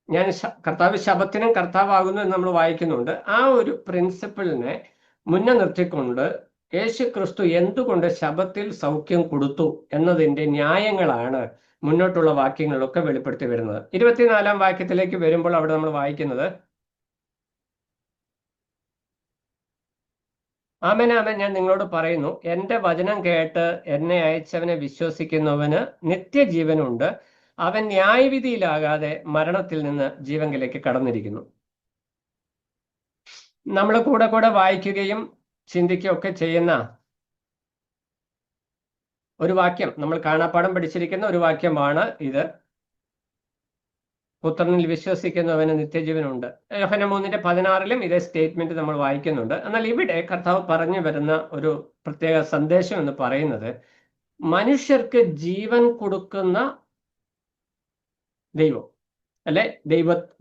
ഞാൻ കർത്താവ് ശബത്തിനും കർത്താവാകുന്നു എന്ന് നമ്മൾ വായിക്കുന്നുണ്ട്. ആ ഒരു പ്രിൻസിപ്പിളിനെ മുന്നേ നിർത്തിക്കൊണ്ട് യേശു ക്രിസ്തു എന്തുകൊണ്ട് ശബത്തിൽ സൗഖ്യം കൊടുത്തു എന്നതിന്റെ ന്യായങ്ങളാണ് മുന്നോട്ടുള്ള വാക്യങ്ങളിലൊക്കെ വെളിപ്പെടുത്തി വരുന്നത്. 24-ാം വാക്യത്തിലേക്ക് വരുമ്പോൾ അവിടെ നമ്മൾ വായിക്കുന്നത്, ആമേൻ ആമേൻ ഞാൻ നിങ്ങളോട് പറയുന്നു, എൻ്റെ വചനം കേട്ട് എന്നെ അയച്ചവനെ വിശ്വസിക്കുന്നവന് നിത്യജീവനുണ്ട്, അവൻ ന്യായവിധിയിലാകാതെ മരണത്തിൽ നിന്ന് ജീവങ്കിലേക്ക് കടന്നിരിക്കുന്നു. നമ്മൾ കൂടെ കൂടെ വായിക്കുകയും ചിന്തിക്കുകയും ഒക്കെ ചെയ്യുന്ന ഒരു വാക്യം, നമ്മൾ കാണാപ്പാഠം പഠിച്ചിരിക്കുന്ന ഒരു വാക്യമാണ് ഇത്. പുത്രനിൽ വിശ്വസിക്കുന്നവന് നിത്യജീവനുണ്ട്. യോഹന്നാൻ 3:16 ഇതേ സ്റ്റേറ്റ്മെന്റ് നമ്മൾ വായിക്കുന്നുണ്ട്. എന്നാൽ ഇവിടെ കർത്താവ് പറഞ്ഞു വരുന്ന ഒരു പ്രത്യേക സന്ദേശം എന്ന് പറയുന്നത്, മനുഷ്യർക്ക് ജീവൻ കൊടുക്കുന്ന ദൈവം അല്ലെ,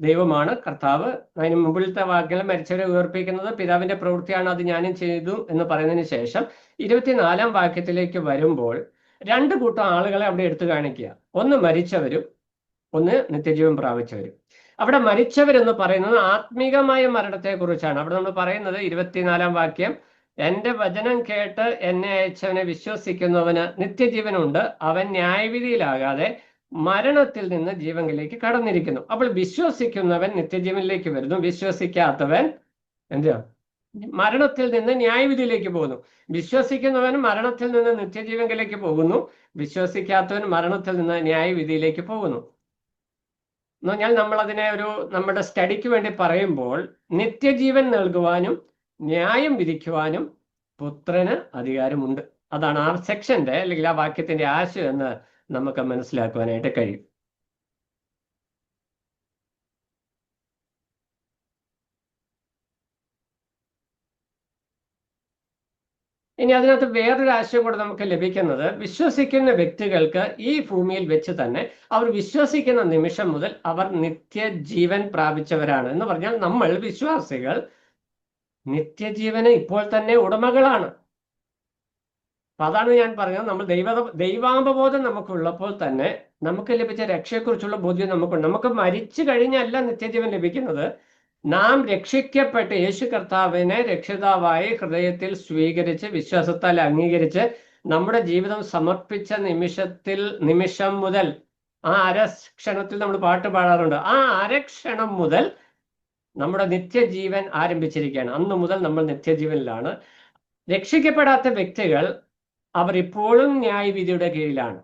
ദൈവമാണ് കർത്താവ്. അതിന് മുമ്പിലത്തെ വാക്യങ്ങൾ മരിച്ചവരെ ഉയർപ്പിക്കുന്നത് പിതാവിന്റെ പ്രവൃത്തിയാണ്, അത് ഞാനും ചെയ്തു എന്ന് പറയുന്നതിന് ശേഷം 24-ാം വാക്യത്തിലേക്ക് വരുമ്പോൾ രണ്ട് കൂട്ടം ആളുകളെ അവിടെ എടുത്തു കാണിക്കുക. ഒന്ന് മരിച്ചവരും ഒന്ന് നിത്യജീവൻ പ്രാപിച്ചവരും. അവിടെ മരിച്ചവരെന്ന് പറയുന്നത് ആത്മീകമായ മരണത്തെ കുറിച്ചാണ്. അവിടെ നമ്മൾ പറയുന്നത് 24-ാം വാക്യം, എന്റെ വചനം കേട്ട് എന്നെ അയച്ചവനെ വിശ്വസിക്കുന്നവന് നിത്യജീവനുണ്ട്, അവൻ ന്യായവിധിയിലാകാതെ മരണത്തിൽ നിന്ന് ജീവനിലേക്ക് കടന്നിരിക്കുന്നു. അപ്പോൾ വിശ്വസിക്കുന്നവൻ നിത്യജീവനിലേക്ക് വരുന്നു, വിശ്വസിക്കാത്തവൻ എന്താ മരണത്തിൽ നിന്ന് ന്യായവിധിയിലേക്ക് പോകുന്നു. വിശ്വസിക്കുന്നവൻ മരണത്തിൽ നിന്ന് നിത്യജീവനിലേക്ക് പോകുന്നു, വിശ്വസിക്കാത്തവൻ മരണത്തിൽ നിന്ന് ന്യായവിധിയിലേക്ക് പോകുന്നു. എന്ന് പറഞ്ഞാൽ നമ്മൾ അതിനെ നമ്മുടെ സ്റ്റഡിക്ക് വേണ്ടി പറയുമ്പോൾ, നിത്യജീവൻ നൽകുവാനും ന്യായം വിധിക്കുവാനും പുത്രന് അധികാരമുണ്ട്. അതാണ് ആ സെക്ഷന്റെ അല്ലെങ്കിൽ ആ വാക്യത്തിന്റെ ആശയം എന്ന് നമുക്ക് മനസ്സിലാക്കുവാനായിട്ട് കഴിയും. ഇനി അതിനകത്ത് വേറൊരു ആശയം കൂടെ നമുക്ക് ലഭിക്കുന്നത്, വിശ്വസിക്കുന്ന വ്യക്തികൾക്ക് ഈ ഭൂമിയിൽ വെച്ച് തന്നെ അവർ വിശ്വസിക്കുന്ന നിമിഷം മുതൽ അവർ നിത്യജീവൻ പ്രാപിച്ചവരാണ്. എന്ന് പറഞ്ഞാൽ നമ്മൾ വിശ്വാസികൾ നിത്യജീവന് ഇപ്പോൾ തന്നെ ഉടമകളാണ്. അപ്പൊ അതാണ് ഞാൻ പറഞ്ഞത്, നമ്മൾ ദൈവാംബബോധം നമുക്കുള്ളപ്പോൾ തന്നെ നമുക്ക് ലഭിച്ച രക്ഷയെക്കുറിച്ചുള്ള ബോധ്യം നമുക്കുണ്ട്. നമുക്ക് മരിച്ചു കഴിഞ്ഞല്ല നിത്യജീവൻ ലഭിക്കുന്നത്. നാം രക്ഷിക്കപ്പെട്ട് യേശു കർത്താവിനെ രക്ഷിതാവായി ഹൃദയത്തിൽ സ്വീകരിച്ച് വിശ്വാസത്താൽ അംഗീകരിച്ച് നമ്മുടെ ജീവിതം സമർപ്പിച്ച നിമിഷം മുതൽ, ആ അരക്ഷണത്തിൽ നമ്മൾ പാട്ട് പാടാറുണ്ട്, ആ അരക്ഷണം മുതൽ നമ്മുടെ നിത്യജീവൻ ആരംഭിച്ചിരിക്കുകയാണ്. അന്ന് മുതൽ നമ്മൾ നിത്യജീവനിലാണ്. രക്ഷിക്കപ്പെടാത്ത വ്യക്തികൾ അവർ ഇപ്പോഴും ന്യായവിധിയുടെ കീഴിലാണ്.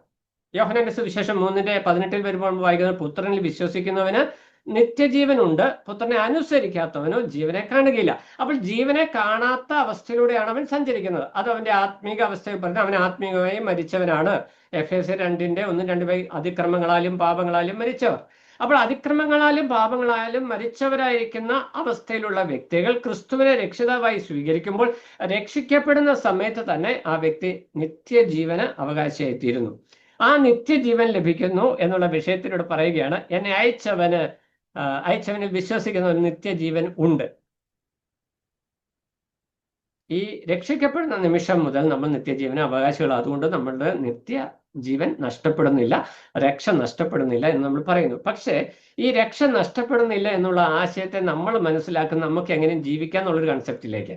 യോഹന്നാന്റെ സുവിശേഷം 3:18 വരുമ്പോൾ നമ്മൾ വായിക്കുന്നത്, പുത്രനിൽ വിശ്വസിക്കുന്നവന് നിത്യജീവനുണ്ട്, പുത്രനെ അനുസരിക്കാത്തവനോ ജീവനെ കാണുകയില്ല. അപ്പോൾ ജീവനെ കാണാത്ത അവസ്ഥയിലൂടെയാണ് അവൻ സഞ്ചരിക്കുന്നത്. അത് അവന്റെ ആത്മീക അവസ്ഥയിൽ പറഞ്ഞാൽ അവൻ ആത്മീകമായി മരിച്ചവനാണ്. എഫേസ്യർ 2:1-2 അതിക്രമങ്ങളാലും പാപങ്ങളാലും മരിച്ചവർ. അപ്പോൾ അതിക്രമങ്ങളാലും പാപങ്ങളാലും മരിച്ചവരായിരിക്കുന്ന അവസ്ഥയിലുള്ള വ്യക്തികൾ ക്രിസ്തുവിനെ രക്ഷിതാവായി സ്വീകരിക്കുമ്പോൾ രക്ഷിക്കപ്പെടുന്ന സമയത്ത് തന്നെ ആ വ്യക്തി നിത്യജീവന് അവകാശിയായിത്തീരുന്നു. ആ നിത്യജീവൻ ലഭിക്കുന്നു എന്നുള്ള വിഷയത്തിലൂടെ പറയുകയാണ്, എന്നെ അയച്ചവനിൽ വിശ്വസിക്കുന്ന ഒരു നിത്യജീവൻ ഉണ്ട്. ഈ രക്ഷിക്കപ്പെടുന്ന നിമിഷം മുതൽ നമ്മൾ നിത്യജീവന അവകാശികൾ. അതുകൊണ്ട് നമ്മളുടെ നിത്യജീവൻ നഷ്ടപ്പെടുന്നില്ല, രക്ഷ നഷ്ടപ്പെടുന്നില്ല എന്ന് നമ്മൾ പറയുന്നു. പക്ഷേ ഈ രക്ഷ നഷ്ടപ്പെടുന്നില്ല എന്നുള്ള ആശയത്തെ നമ്മൾ മനസ്സിലാക്കുന്ന നമുക്ക് എങ്ങനെയും ജീവിക്കാം എന്നുള്ളൊരു കൺസെപ്റ്റിലേക്ക്.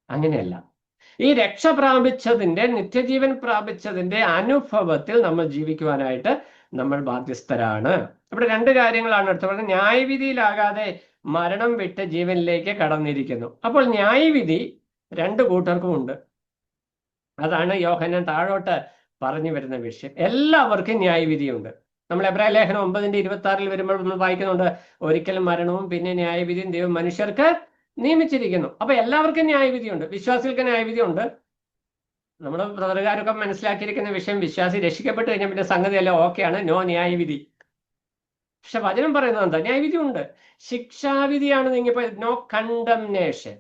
അങ്ങനെയല്ല. ഈ രക്ഷ പ്രാപിച്ചതിന്റെ, നിത്യജീവൻ പ്രാപിച്ചതിന്റെ അനുഭവത്തിൽ നമ്മൾ ജീവിക്കുവാനായിട്ട് നമ്മൾ ബാധ്യസ്ഥരാണ്. ഇവിടെ രണ്ട് കാര്യങ്ങളാണ് എടുത്തു പറഞ്ഞത്. ന്യായവിധിയിലാകാതെ മരണം വിട്ട് ജീവനിലേക്ക് കടന്നിരിക്കുന്നു. അപ്പോൾ ന്യായവിധി രണ്ട് കൂട്ടർക്കും ഉണ്ട്. അതാണ് യോഹന്നാൻ താഴോട്ട് പറഞ്ഞു വരുന്ന വിഷയം. എല്ലാവർക്കും ന്യായവിധിയുണ്ട്. നമ്മൾ എബ്രായ ലേഖനം 9:26 വരുമ്പോൾ നമ്മൾ വായിക്കുന്നുണ്ട്, ഒരിക്കലും മരണവും പിന്നെ ന്യായവിധിയും ദൈവം മനുഷ്യർക്ക് നിയമിച്ചിരിക്കുന്നു. അപ്പൊ എല്ലാവർക്കും ന്യായവിധിയുണ്ട്. വിശ്വാസികൾക്ക് ന്യായവിധിയുണ്ട്. നമ്മുടെ ബ്രദറുകാരൊക്കെ മനസ്സിലാക്കിയിരിക്കുന്ന വിഷയം, വിശ്വാസി രക്ഷിക്കപ്പെട്ട് കഴിഞ്ഞാൽ പിന്നെ സംഗതിയല്ല, ഓക്കെയാണ്, നോ ന്യായവിധി. പക്ഷെ വചനം പറയുന്നത് എന്താ? ന്യായവിധി ഉണ്ട്. ശിക്ഷാവിധിയാണ് നീങ്ങിപ്പോ, നോ കണ്ടംനേഷൻ.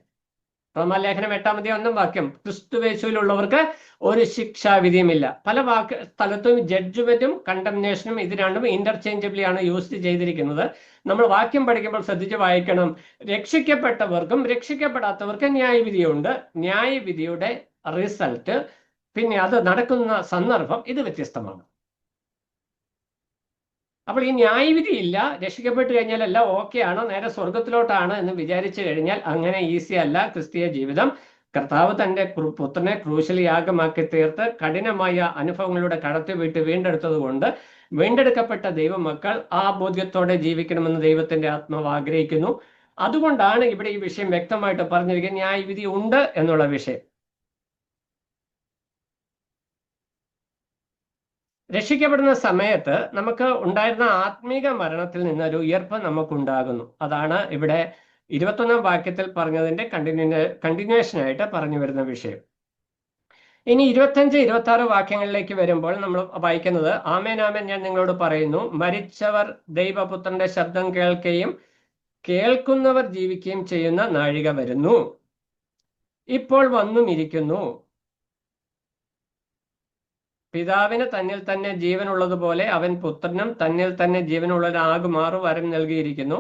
റോമാലേഖനം 8:1 ക്രിസ്തുവേശുവിലുള്ളവർക്ക് ഒരു ശിക്ഷാവിധിയുമില്ല. പല സ്ഥലത്തും ജഡ്ജ്മെന്റും കണ്ടംനേഷനും ഇത് രണ്ടും ഇന്റർചേഞ്ചബിളി ആണ് യൂസ് ചെയ്തിരിക്കുന്നത്. നമ്മൾ വാക്യം പഠിക്കുമ്പോൾ ശ്രദ്ധിച്ച് വായിക്കണം. രക്ഷിക്കപ്പെട്ടവർക്കും രക്ഷിക്കപ്പെടാത്തവർക്കും ന്യായവിധിയുണ്ട്. ന്യായവിധിയുടെ റിസൾട്ട്, പിന്നെ അത് നടക്കുന്ന സന്ദർഭം ഇത് വ്യത്യസ്തമാണ്. അപ്പോൾ ഈ ന്യായവിധി ഇല്ല, രക്ഷിക്കപ്പെട്ട് കഴിഞ്ഞാൽ എല്ലാം ഓക്കെയാണ്, നേരെ സ്വർഗത്തിലോട്ടാണ് എന്ന് വിചാരിച്ചു കഴിഞ്ഞാൽ അങ്ങനെ ഈസി അല്ല ക്രിസ്തീയ ജീവിതം. കർത്താവ് തന്റെ പുത്രനെ ക്രൂശിൽ യാഗമാക്കി തീർത്ത് കഠിനമായ അനുഭവങ്ങളിലൂടെ കടത്തിവിട്ട് വീണ്ടെടുത്തത് കൊണ്ട് വീണ്ടെടുക്കപ്പെട്ട ദൈവമക്കൾ ആ ബോധ്യത്തോടെ ജീവിക്കണമെന്ന് ദൈവത്തിന്റെ ആത്മാവ് ആഗ്രഹിക്കുന്നു. അതുകൊണ്ടാണ് ഇവിടെ ഈ വിഷയം വ്യക്തമായിട്ട് പറഞ്ഞിരിക്കുന്നത്, ന്യായവിധി ഉണ്ട് എന്നുള്ള വിഷയം. രക്ഷിക്കപ്പെടുന്ന സമയത്ത് നമുക്ക് ഉണ്ടായിരുന്ന ആത്മീക മരണത്തിൽ നിന്നൊരു ഉയർപ്പ് നമുക്കുണ്ടാകുന്നു. അതാണ് ഇവിടെ 21-ാം വാക്യത്തിൽ പറഞ്ഞതിന്റെ കണ്ടിന്യൂവേഷൻ ആയിട്ട് പറഞ്ഞു വരുന്ന വിഷയം. ഇനി 25, 26 വാക്യങ്ങളിലേക്ക് വരുമ്പോൾ നമ്മൾ വായിക്കുന്നത്, ആമേൻ ആമേൻ ഞാൻ നിങ്ങളോട് പറയുന്നു, മരിച്ചവർ ദൈവപുത്രന്റെ ശബ്ദം കേൾക്കുകയും കേൾക്കുന്നവർ ജീവിക്കുകയും ചെയ്യുന്ന നാഴിക വരുന്നു, ഇപ്പോൾ വന്നും ഇരിക്കുന്നു. പിതാവിന് തന്നിൽ തന്നെ ജീവനുള്ളതുപോലെ അവൻ പുത്രനും തന്നിൽ തന്നെ ജീവനുള്ളവനാകുമാറു വരം നൽകിയിരിക്കുന്നു.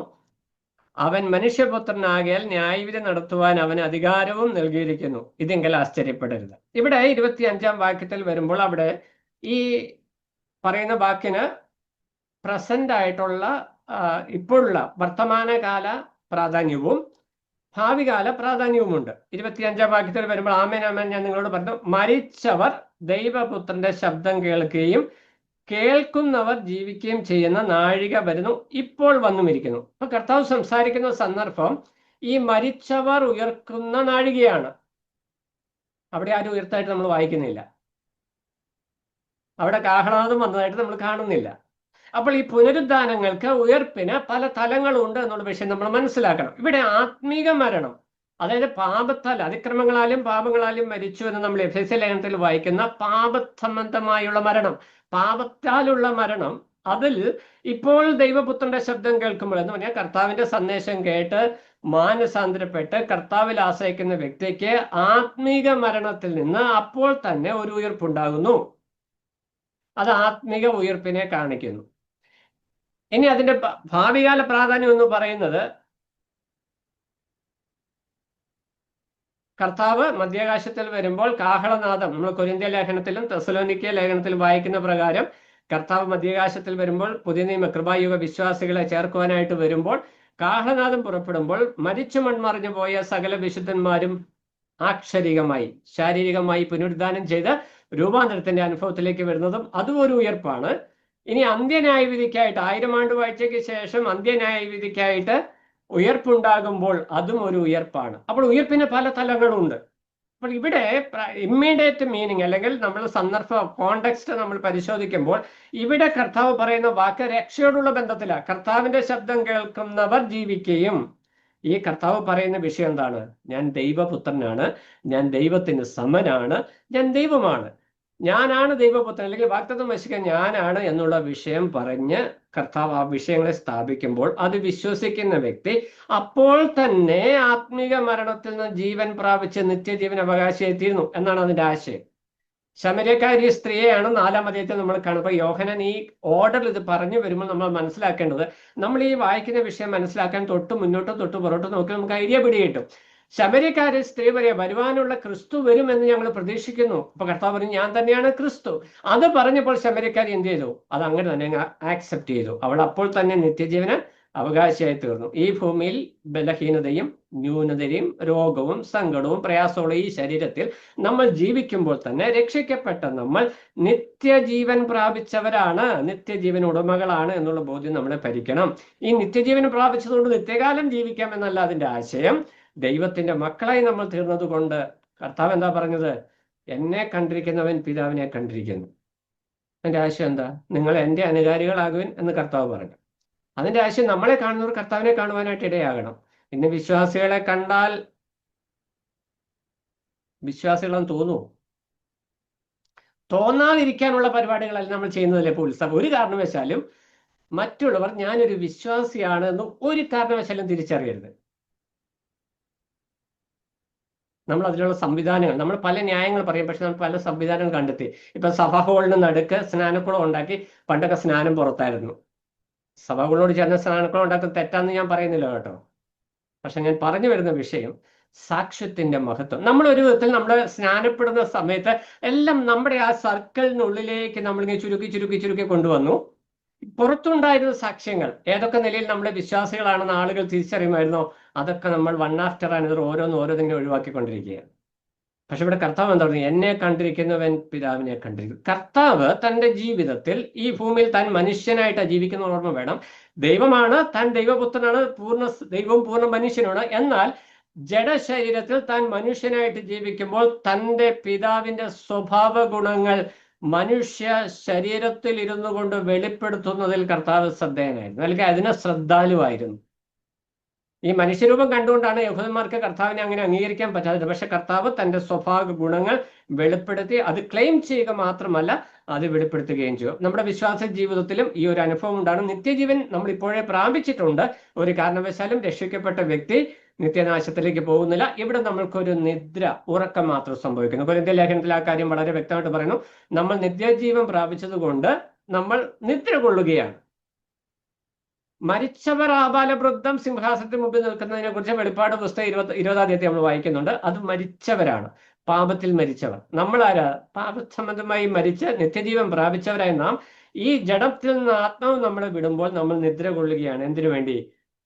അവൻ മനുഷ്യപുത്രനാകിയാൽ ന്യായവിധി നടത്തുവാൻ അവന് അധികാരവും നൽകിയിരിക്കുന്നു. ഇതെങ്കിൽ ആശ്ചര്യപ്പെടരുത്. ഇവിടെ 25-ാം വാക്യത്തിൽ വരുമ്പോൾ അവിടെ ഈ പറയുന്ന വാക്കിന് പ്രസന്റ് ആയിട്ടുള്ള ഇപ്പോഴുള്ള വർത്തമാനകാല പ്രാധാന്യവും ഭാവികാല പ്രാധാന്യവുമുണ്ട്. 25-ാം വാക്യത്തിൽ വരുമ്പോൾ ആമേൻ ആമേൻ ഞാൻ നിങ്ങളോട് പറഞ്ഞു, മരിച്ചവർ ദൈവപുത്രന്റെ ശബ്ദം കേൾക്കുകയും കേൾക്കുന്നവർ ജീവിക്കുകയും ചെയ്യുന്ന നാഴിക വരുന്നു, ഇപ്പോൾ വന്നുമിരിക്കുന്നു. അപ്പൊ കർത്താവ് സംസാരിക്കുന്ന സന്ദർഭം ഈ മരിച്ചവർ ഉയർക്കുന്ന നാഴികയാണ്. അവിടെ ആരും ഉയർത്തായിട്ട് നമ്മൾ വായിക്കുന്നില്ല, അവിടെ കാഹളനാദം വന്നതായിട്ട് നമ്മൾ കാണുന്നില്ല. അപ്പോൾ ഈ പുനരുദ്ധാനങ്ങൾക്ക്, ഉയർപ്പിന് പല തലങ്ങളുണ്ട് എന്നുള്ള വിഷയം നമ്മൾ മനസ്സിലാക്കണം. ഇവിടെ ആത്മീക മരണം, അതായത് പാപത്താൽ, അതിക്രമങ്ങളാലും പാപങ്ങളാലും മരിച്ചു എന്ന് നമ്മൾ എഫെസ്യ ലേഖനത്തിൽ വായിക്കുന്ന പാപസംബന്ധമായുള്ള മരണം, പാപത്താലുള്ള മരണം, അതിൽ ഇപ്പോൾ ദൈവപുത്രന്റെ ശബ്ദം കേൾക്കുമ്പോൾ എന്ന് പറഞ്ഞാൽ കർത്താവിന്റെ സന്ദേശം കേട്ട് മാനസാന്തരപ്പെട്ട് കർത്താവിൽ ആശ്രയിക്കുന്ന വ്യക്തിക്ക് ആത്മീക മരണത്തിൽ നിന്ന് അപ്പോൾ തന്നെ ഒരു ഉയർപ്പുണ്ടാകുന്നു. അത് ആത്മീക ഉയർപ്പിനെ കാണിക്കുന്നു. ഇനി അതിന്റെ ഭാവികാല പ്രാധാന്യം എന്ന് പറയുന്നത്, കർത്താവ് മധ്യാകാശത്തിൽ വരുമ്പോൾ കാഹളനാദം, നമ്മൾ കൊരിന്ത്യ ലേഖനത്തിലും തെസ്സലോനിക്ക ലേഖനത്തിലും വായിക്കുന്ന പ്രകാരം കർത്താവ് മധ്യാകാശത്തിൽ വരുമ്പോൾ പുതിയ നിയമ കൃപായുഗ വിശ്വാസികളെ ചേർക്കുവാനായിട്ട് വരുമ്പോൾ കാഹളനാദം പുറപ്പെടുമ്പോൾ മരിച്ചു മൺമറിഞ്ഞു പോയ സകല വിശുദ്ധന്മാരും ആക്ഷരികമായി, ശാരീരികമായി പുനരുദ്ധാനം ചെയ്ത് രൂപാന്തരത്തിന്റെ അനുഭവത്തിലേക്ക് വരുന്നതും അതും ഒരു ഉയർപ്പാണ്. ഇനി അന്ത്യന്യായവിധിക്കായിട്ട് 1000 ആണ്ട് വാഴ്ചയ്ക്ക് ശേഷം അന്ത്യന്യായവിധിക്കായിട്ട് ഉയർപ്പുണ്ടാകുമ്പോൾ അതും ഒരു ഉയർപ്പാണ്. അപ്പോൾ ഉയർപ്പിന് പല തലങ്ങളുണ്ട്. അപ്പോൾ ഇവിടെ ഇമ്മീഡിയറ്റ് മീനിങ് അല്ലെങ്കിൽ നമ്മൾ സന്ദർഭ കോണ്ടെക്സ്റ്റ് നമ്മൾ പരിശോധിക്കുമ്പോൾ ഇവിടെ കർത്താവ് പറയുന്ന വാക്ക് രക്ഷയോടുള്ള ബന്ധത്തിലാണ്. കർത്താവിന്റെ ശബ്ദം കേൾക്കുന്നവർ ജീവിക്കുകയും, ഈ കർത്താവ് പറയുന്ന വിഷയം എന്താണ്? ഞാൻ ദൈവപുത്രനാണ്, ഞാൻ ദൈവത്തിന് സമനാണ്, ഞാൻ ദൈവമാണ്, ഞാനാണ് ദൈവപുത്രൻ, അല്ലെങ്കിൽ വാഗ്ദത്തം വശിക്കാൻ ഞാനാണ് എന്നുള്ള വിഷയം പറഞ്ഞ് കർത്താവ് ആ വിഷയങ്ങളെ സ്ഥാപിക്കുമ്പോൾ അത് വിശ്വസിക്കുന്ന വ്യക്തി അപ്പോൾ തന്നെ ആത്മീക മരണത്തിൽ നിന്ന് ജീവൻ പ്രാപിച്ച് നിത്യജീവൻ അവകാശിയായി തീരുന്നു എന്നാണ് അതിന്റെ ആശയം. ശമര്യക്കാരി സ്ത്രീയെയാണ് 4-ാം അധ്യായത്തിൽ നമ്മൾ കാണുമ്പോൾ യോഹന്നാൻ ഈ ഓർഡറിൽ ഇത് പറഞ്ഞു വരുമ്പോൾ നമ്മൾ മനസ്സിലാക്കേണ്ടത്, നമ്മൾ ഈ വായിക്കുന്ന വിഷയം മനസ്സിലാക്കാൻ തൊട്ട് മുന്നോട്ടോ തൊട്ട് പുറത്തോട്ടോ നോക്കി നമുക്ക് ഐഡിയ പിടികിട്ടും. ശമര്യക്കാരി സ്ത്രീ പറയാ, വരുവാനുള്ള ക്രിസ്തു വരുമെന്ന് ഞങ്ങൾ പ്രതീക്ഷിക്കുന്നു. അപ്പൊ കർത്താവ് പറഞ്ഞു, ഞാൻ തന്നെയാണ് ക്രിസ്തു. അത് പറഞ്ഞപ്പോൾ ശമര്യക്കാരി എന്ത് ചെയ്തു? അത് അങ്ങനെ തന്നെ ആക്സെപ്റ്റ് ചെയ്തു. അവൾ അപ്പോൾ തന്നെ നിത്യജീവന് അവകാശിയായി തീർന്നു. ഈ ഭൂമിയിൽ ബലഹീനതയും ന്യൂനതയും രോഗവും സങ്കടവും പ്രയാസമുള്ള ഈ ശരീരത്തിൽ നമ്മൾ ജീവിക്കുമ്പോൾ തന്നെ രക്ഷിക്കപ്പെട്ട നമ്മൾ നിത്യജീവൻ പ്രാപിച്ചവരാണ്, നിത്യജീവൻ ഉടമകളാണ് എന്നുള്ള ബോധ്യം നമ്മളെ ഭരിക്കണം. ഈ നിത്യജീവൻ പ്രാപിച്ചതുകൊണ്ട് നിത്യകാലം ജീവിക്കാം എന്നല്ല അതിന്റെ ആശയം. ദൈവത്തിന്റെ മക്കളായി നമ്മൾ തീർന്നത് കൊണ്ട് കർത്താവ് എന്താ പറഞ്ഞത്? എന്നെ കണ്ടിരിക്കുന്നവൻ പിതാവിനെ കണ്ടിരിക്കുന്നു. അതിന്റെ ആശയം എന്താ? നിങ്ങൾ എൻ്റെ അനുകാരികളാകുവിൻ എന്ന് കർത്താവ് പറഞ്ഞു. അതിന്റെ ആശയം നമ്മളെ കാണുന്നവർ കർത്താവിനെ കാണുവാനായിട്ട് ഇടയാകണം. ഇന്ന് വിശ്വാസികളെ കണ്ടാൽ വിശ്വാസികളെന്ന് തോന്നുമോ? തോന്നാതിരിക്കാനുള്ള പരിപാടികളല്ല നമ്മൾ ചെയ്യുന്നതല്ലേ ഇപ്പോൾ ഉത്സവം. ഒരു കാരണവശാലും മറ്റുള്ളവർ ഞാനൊരു വിശ്വാസിയാണ് എന്ന് ഒരു കാരണവശാലും തിരിച്ചറിയരുത്. നമ്മൾ അതിലുള്ള സംവിധാനങ്ങൾ, നമ്മൾ പല ന്യായങ്ങൾ പറയും, പക്ഷെ നമ്മൾ പല സംവിധാനങ്ങൾ കണ്ടെത്തി. ഇപ്പൊ സഭാ ഹോളിന് നടുക്ക് സ്നാനക്കുളം ഉണ്ടാക്കി. പണ്ടൊക്കെ സ്നാനം പുറത്തായിരുന്നു. സഭാ ഹോളിനോട് ചേർന്ന സ്നാനക്കുളം ഉണ്ടാക്കുന്നത് തെറ്റാന്ന് ഞാൻ പറയുന്നില്ല കേട്ടോ. പക്ഷെ ഞാൻ പറഞ്ഞു വരുന്ന വിഷയം സാക്ഷ്യത്തിന്റെ മഹത്വം. നമ്മൾ ഒരു വിധത്തിൽ നമ്മൾ സ്നാനപ്പെടുന്ന സമയത്ത് എല്ലാം നമ്മുടെ ആ സർക്കിളിനുള്ളിലേക്ക് നമ്മളിങ്ങനെ ചുരുക്കി ചുരുക്കി ചുരുക്കി കൊണ്ടുവന്നു. പുറത്തുണ്ടായിരുന്ന സാക്ഷ്യങ്ങൾ ഏതൊക്കെ നിലയിൽ നമ്മളെ വിശ്വാസികളാണെന്ന് ആളുകൾ തിരിച്ചറിയുമായിരുന്നോ, അതൊക്കെ നമ്മൾ വൺ ആഫ്റ്റർ അനദർ ഓരോന്നിങ്ങനെ ഒഴിവാക്കിക്കൊണ്ടിരിക്കുകയാണ്. പക്ഷെ ഇവിടെ കർത്താവ് എന്താ പറയുക? എന്നെ കണ്ടിരിക്കുന്നവൻ പിതാവിനെ കണ്ടിരിക്കുന്നു. കർത്താവ് തൻ്റെ ജീവിതത്തിൽ ഈ ഭൂമിയിൽ താൻ മനുഷ്യനായിട്ടാണ് ജീവിക്കുന്ന ഓർമ്മ വേണം. ദൈവമാണ്, താൻ ദൈവപുത്രനാണ്, പൂർണ്ണ ദൈവവും പൂർണ്ണ മനുഷ്യനാണ്. എന്നാൽ ജഡശരീരത്തിൽ താൻ മനുഷ്യനായിട്ട് ജീവിക്കുമ്പോൾ തൻ്റെ പിതാവിൻ്റെ സ്വഭാവ ഗുണങ്ങൾ മനുഷ്യ ശരീരത്തിൽ ഇരുന്നു കൊണ്ട് വെളിപ്പെടുത്തുന്നതിൽ കർത്താവ് ശ്രദ്ധേയനായിരുന്നു, അല്ലെങ്കിൽ അതിനെ ശ്രദ്ധാലുവായിരുന്നു. ഈ മനുഷ്യരൂപം കണ്ടുകൊണ്ടാണ് യഹൂദന്മാർക്ക് കർത്താവിനെ അങ്ങനെ അംഗീകരിക്കാൻ പറ്റാത്തത്. പക്ഷെ കർത്താവ് തന്റെ സ്വഭാവ ഗുണങ്ങൾ വെളിപ്പെടുത്തി, അത് ക്ലെയിം ചെയ്യുക മാത്രമല്ല, അത് വെളിപ്പെടുത്തുകയും ചെയ്യും. നമ്മുടെ വിശ്വാസ ജീവിതത്തിലും ഈ ഒരു അനുഭവം ഉണ്ടാണ്. നിത്യജീവൻ നമ്മൾ ഇപ്പോഴേ പ്രാപിച്ചിട്ടുണ്ട്. ഒരു കാരണവശാലും രക്ഷിക്കപ്പെട്ട വ്യക്തി നിത്യനാശത്തിലേക്ക് പോകുന്നില്ല. ഇവിടെ നമ്മൾക്കൊരു നിദ്ര, ഉറക്കം മാത്രം സംഭവിക്കുന്നു. കൊരിന്ത്യർ ലേഖനത്തിൽ ആ കാര്യം വളരെ വ്യക്തമായിട്ട് പറയുന്നു. നമ്മൾ നിത്യജീവൻ പ്രാപിച്ചത് കൊണ്ട് നമ്മൾ നിദ്ര കൊള്ളുകയാണ്. മരിച്ചവർ ആബാലവൃദ്ധം സിംഹാസനത്തിന് മുമ്പിൽ നിൽക്കുന്നതിനെ കുറിച്ച് വെളിപ്പാട് പുസ്തകം 20-ാം അധ്യായത്തിൽ നമ്മൾ വായിക്കുന്നുണ്ട്. അത് മരിച്ചവരാണ്, പാപത്തിൽ മരിച്ചവർ. നമ്മളാരാ? പാപസംബന്ധമായി മരിച്ച് നിത്യജീവൻ പ്രാപിച്ചവരായ നാം ഈ ജഡത്തിൽ നിന്ന് ആത്മാവ് നമ്മളെ വിടുമ്പോൾ നമ്മൾ നിദ്ര കൊള്ളുകയാണ്. എന്തിനു വേണ്ടി?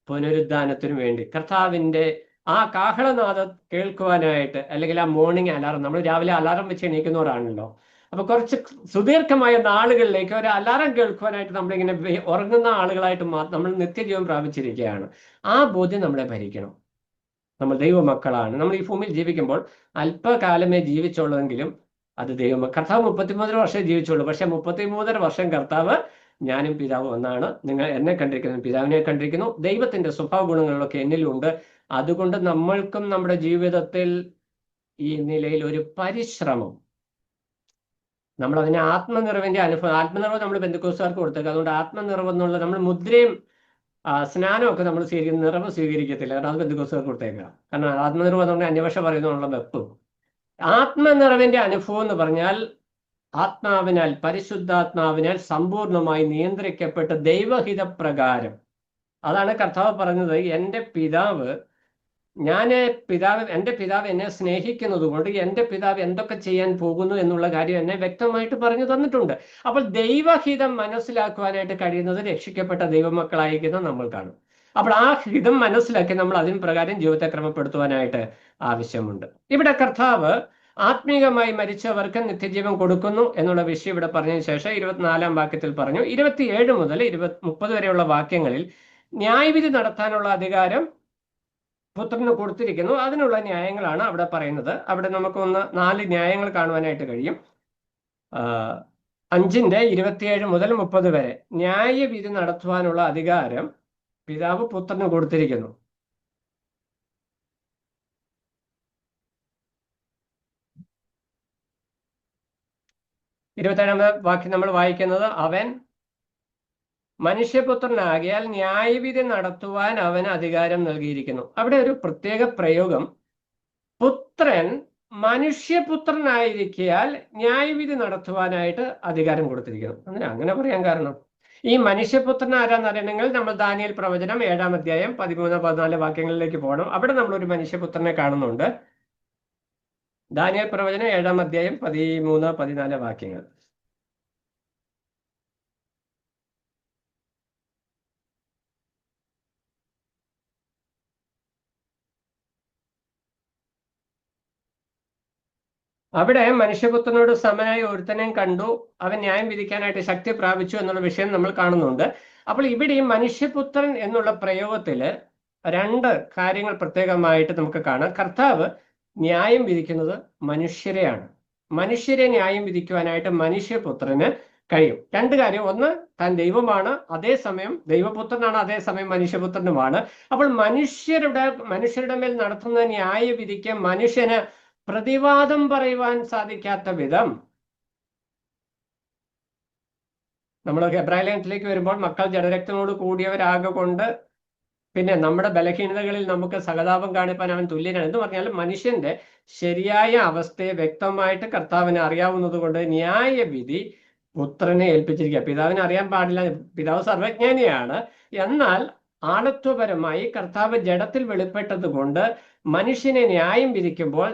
പുനരുദ്ധാനത്തിനു വേണ്ടി. കർത്താവിന്റെ ആ കാഹളനാദം കേൾക്കുവാനായിട്ട്, അല്ലെങ്കിൽ ആ മോർണിംഗ് അലാറം, നമ്മൾ രാവിലെ അലാറം വെച്ച് എണീക്കുന്നവരാണല്ലോ. അപ്പൊ കുറച്ച് സുദീർഘമായ നാളുകളിലേക്ക് ഒരു അലാറം കേൾക്കുവാനായിട്ട് നമ്മളിങ്ങനെ ഉറങ്ങുന്ന ആളുകളായിട്ട് നമ്മൾ നിത്യജീവൻ പ്രാപിച്ചിരിക്കുകയാണ്. ആ ബോധ്യം നമ്മളെ ഭരിക്കണം. നമ്മൾ ദൈവമക്കളാണ്. നമ്മൾ ഈ ഭൂമിയിൽ ജീവിക്കുമ്പോൾ അല്പകാലമേ ജീവിച്ചുള്ളതെങ്കിലും അത് കർത്താവ് 33 വർഷം ജീവിച്ചുള്ളൂ. പക്ഷെ 33 വർഷം കർത്താവ് ഞാനും പിതാവും ഒന്നാണ്. നിങ്ങൾ എന്നെ കണ്ടിരിക്കുന്നു, പിതാവിനെ കണ്ടിരിക്കുന്നു. ദൈവത്തിന്റെ സ്വഭാവ ഗുണങ്ങളൊക്കെ എന്നിലുണ്ട്. അതുകൊണ്ട് നമ്മൾക്കും നമ്മുടെ ജീവിതത്തിൽ ഈ നിലയിൽ ഒരു പരിശ്രമം, നമ്മൾ അതിനെ ആത്മനിറവിന്റെ അനുഭവം, ആത്മനിറവ് നമ്മൾ ബന്ധുക്കോസുകാർക്ക് കൊടുത്തേക്കുക. അതുകൊണ്ട് ആത്മനിറവ് എന്നുള്ള നമ്മൾ മുദ്രയും സ്നാനമൊക്കെ നമ്മൾ സ്വീകരിക്കുന്ന നിറവ് സ്വീകരിക്കത്തില്ല. കാരണം അത് ബന്ധുക്കോസുകാർക്ക് കൊടുത്തേക്കുക. കാരണം ആത്മനിറവ് എന്ന് പറഞ്ഞാൽ അന്യഭാഷ പറയുന്നുള്ള വെപ്പ്. ആത്മനിറവിന്റെ അനുഭവം എന്ന് പറഞ്ഞാൽ ആത്മാവിനാൽ, പരിശുദ്ധാത്മാവിനാൽ സമ്പൂർണമായി നിയന്ത്രിക്കപ്പെട്ട ദൈവഹിത പ്രകാരം. അതാണ് കർത്താവ് പറഞ്ഞത്, എൻ്റെ പിതാവ് എൻ്റെ പിതാവ് എന്നെ സ്നേഹിക്കുന്നത് കൊണ്ട് എൻ്റെ പിതാവ് എന്തൊക്കെ ചെയ്യാൻ പോകുന്നു എന്നുള്ള കാര്യം എന്നെ വ്യക്തമായിട്ട് പറഞ്ഞു തന്നിട്ടുണ്ട്. അപ്പോൾ ദൈവഹിതം മനസ്സിലാക്കുവാനായിട്ട് കഴിയുന്നത് രക്ഷിക്കപ്പെട്ട ദൈവമക്കളായിരിക്കുന്ന നമ്മൾക്കാണ്. അപ്പോൾ ആ ഹിതം മനസ്സിലാക്കി നമ്മൾ അതിന് പ്രകാരം ജീവിതത്തെ ക്രമപ്പെടുത്തുവാനായിട്ട് ആവശ്യമുണ്ട്. ഇവിടെ കർത്താവ് ആത്മീകമായി മരിച്ചവർക്ക് നിത്യജീവൻ കൊടുക്കുന്നു എന്നുള്ള വിഷയം ഇവിടെ പറഞ്ഞതിന് ശേഷം 24-ാം വാക്യത്തിൽ പറഞ്ഞു. 27 മുതൽ 30 വരെയുള്ള വാക്യങ്ങളിൽ ന്യായവിധി നടത്താനുള്ള അധികാരം പുത്രന് കൊടുത്തിരിക്കുന്നു. അതിനുള്ള ന്യായങ്ങളാണ് അവിടെ പറയുന്നത്. അവിടെ നമുക്കൊന്ന് 4 ന്യായങ്ങൾ കാണുവാനായിട്ട് കഴിയും. 5-ന്റെ 27 മുതൽ 30 വരെ ന്യായവിധി നടത്തുവാനുള്ള അധികാരം പിതാവ് പുത്രന് കൊടുത്തിരിക്കുന്നു. ഇരുപത്തേഴാമത്തെ വാക്യം നമ്മൾ വായിക്കുന്നത്, അവൻ മനുഷ്യപുത്രനാകിയാൽ ന്യായവിധി നടത്തുവാൻ അവന് അധികാരം നൽകിയിരിക്കുന്നു. അവിടെ ഒരു പ്രത്യേക പ്രയോഗം, പുത്രൻ മനുഷ്യപുത്രനായിരിക്കാൽ ന്യായവിധി നടത്തുവാനായിട്ട് അധികാരം കൊടുത്തിരിക്കുന്നു. അങ്ങനെ പറയാൻ കാരണം, ഈ മനുഷ്യപുത്രൻ ആരാന്നറിയണമെങ്കിൽ നമ്മൾ ദാനിയേൽ പ്രവചനം 7-ാം അധ്യായം 13-14 വാക്യങ്ങളിലേക്ക് പോകണം. അവിടെ നമ്മളൊരു മനുഷ്യപുത്രനെ കാണുന്നുണ്ട്. ദാനിയേൽ പ്രവചനം 7-ാം അധ്യായം 13-14 വാക്യങ്ങൾ. അവിടെ മനുഷ്യപുത്രനോട് സമനായി ഒരുത്തനെയും കണ്ടു, അവൻ ന്യായം വിധിക്കാനായിട്ട് ശക്തി പ്രാപിച്ചു എന്നുള്ള വിഷയം നമ്മൾ കാണുന്നുണ്ട്. അപ്പോൾ ഇവിടെ ഈ മനുഷ്യപുത്രൻ എന്നുള്ള പ്രയോഗത്തില് 2 കാര്യങ്ങൾ പ്രത്യേകമായിട്ട് നമുക്ക് കാണാം. കർത്താവ് ന്യായം വിധിക്കുന്നത് മനുഷ്യരെയാണ്. മനുഷ്യരെ ന്യായം വിധിക്കുവാനായിട്ട് മനുഷ്യപുത്രന് കഴിയും. 2 കാര്യം. ഒന്ന്, താൻ ദൈവമാണ്, അതേസമയം ദൈവപുത്രനാണ്, അതേസമയം മനുഷ്യപുത്രനുമാണ്. അപ്പോൾ മനുഷ്യരുടെ മേൽ നടത്തുന്ന ന്യായവിധിക്ക് മനുഷ്യന് പ്രതിവാദം പറയുവാൻ സാധിക്കാത്ത വിധം, നമ്മൾ ഹെബ്രായ ലേഖനത്തിലേക്ക് വരുമ്പോൾ മക്കൾ ജഡരക്തനോട് കൂടിയവരാകൊണ്ട് പിന്നെ നമ്മുടെ ബലഹീനതകളിൽ നമുക്ക് സഹതാപം കാണിപ്പാൻ അവൻ തുല്യനാണ് എന്ന് പറഞ്ഞാൽ മനുഷ്യന്റെ ശരിയായ അവസ്ഥയെ വ്യക്തമായിട്ട് കർത്താവിനെ അറിയാവുന്നത് കൊണ്ട് ന്യായവിധി പുത്രനെ ഏൽപ്പിച്ചിരിക്കുക. പിതാവിനെ അറിയാൻ പാടില്ല, പിതാവ് സർവജ്ഞാനിയാണ്. എന്നാൽ ആളത്വപരമായി കർത്താവ് ജഡത്തിൽ വെളിപ്പെട്ടത് കൊണ്ട് മനുഷ്യനെ ന്യായം വിധിക്കുമ്പോൾ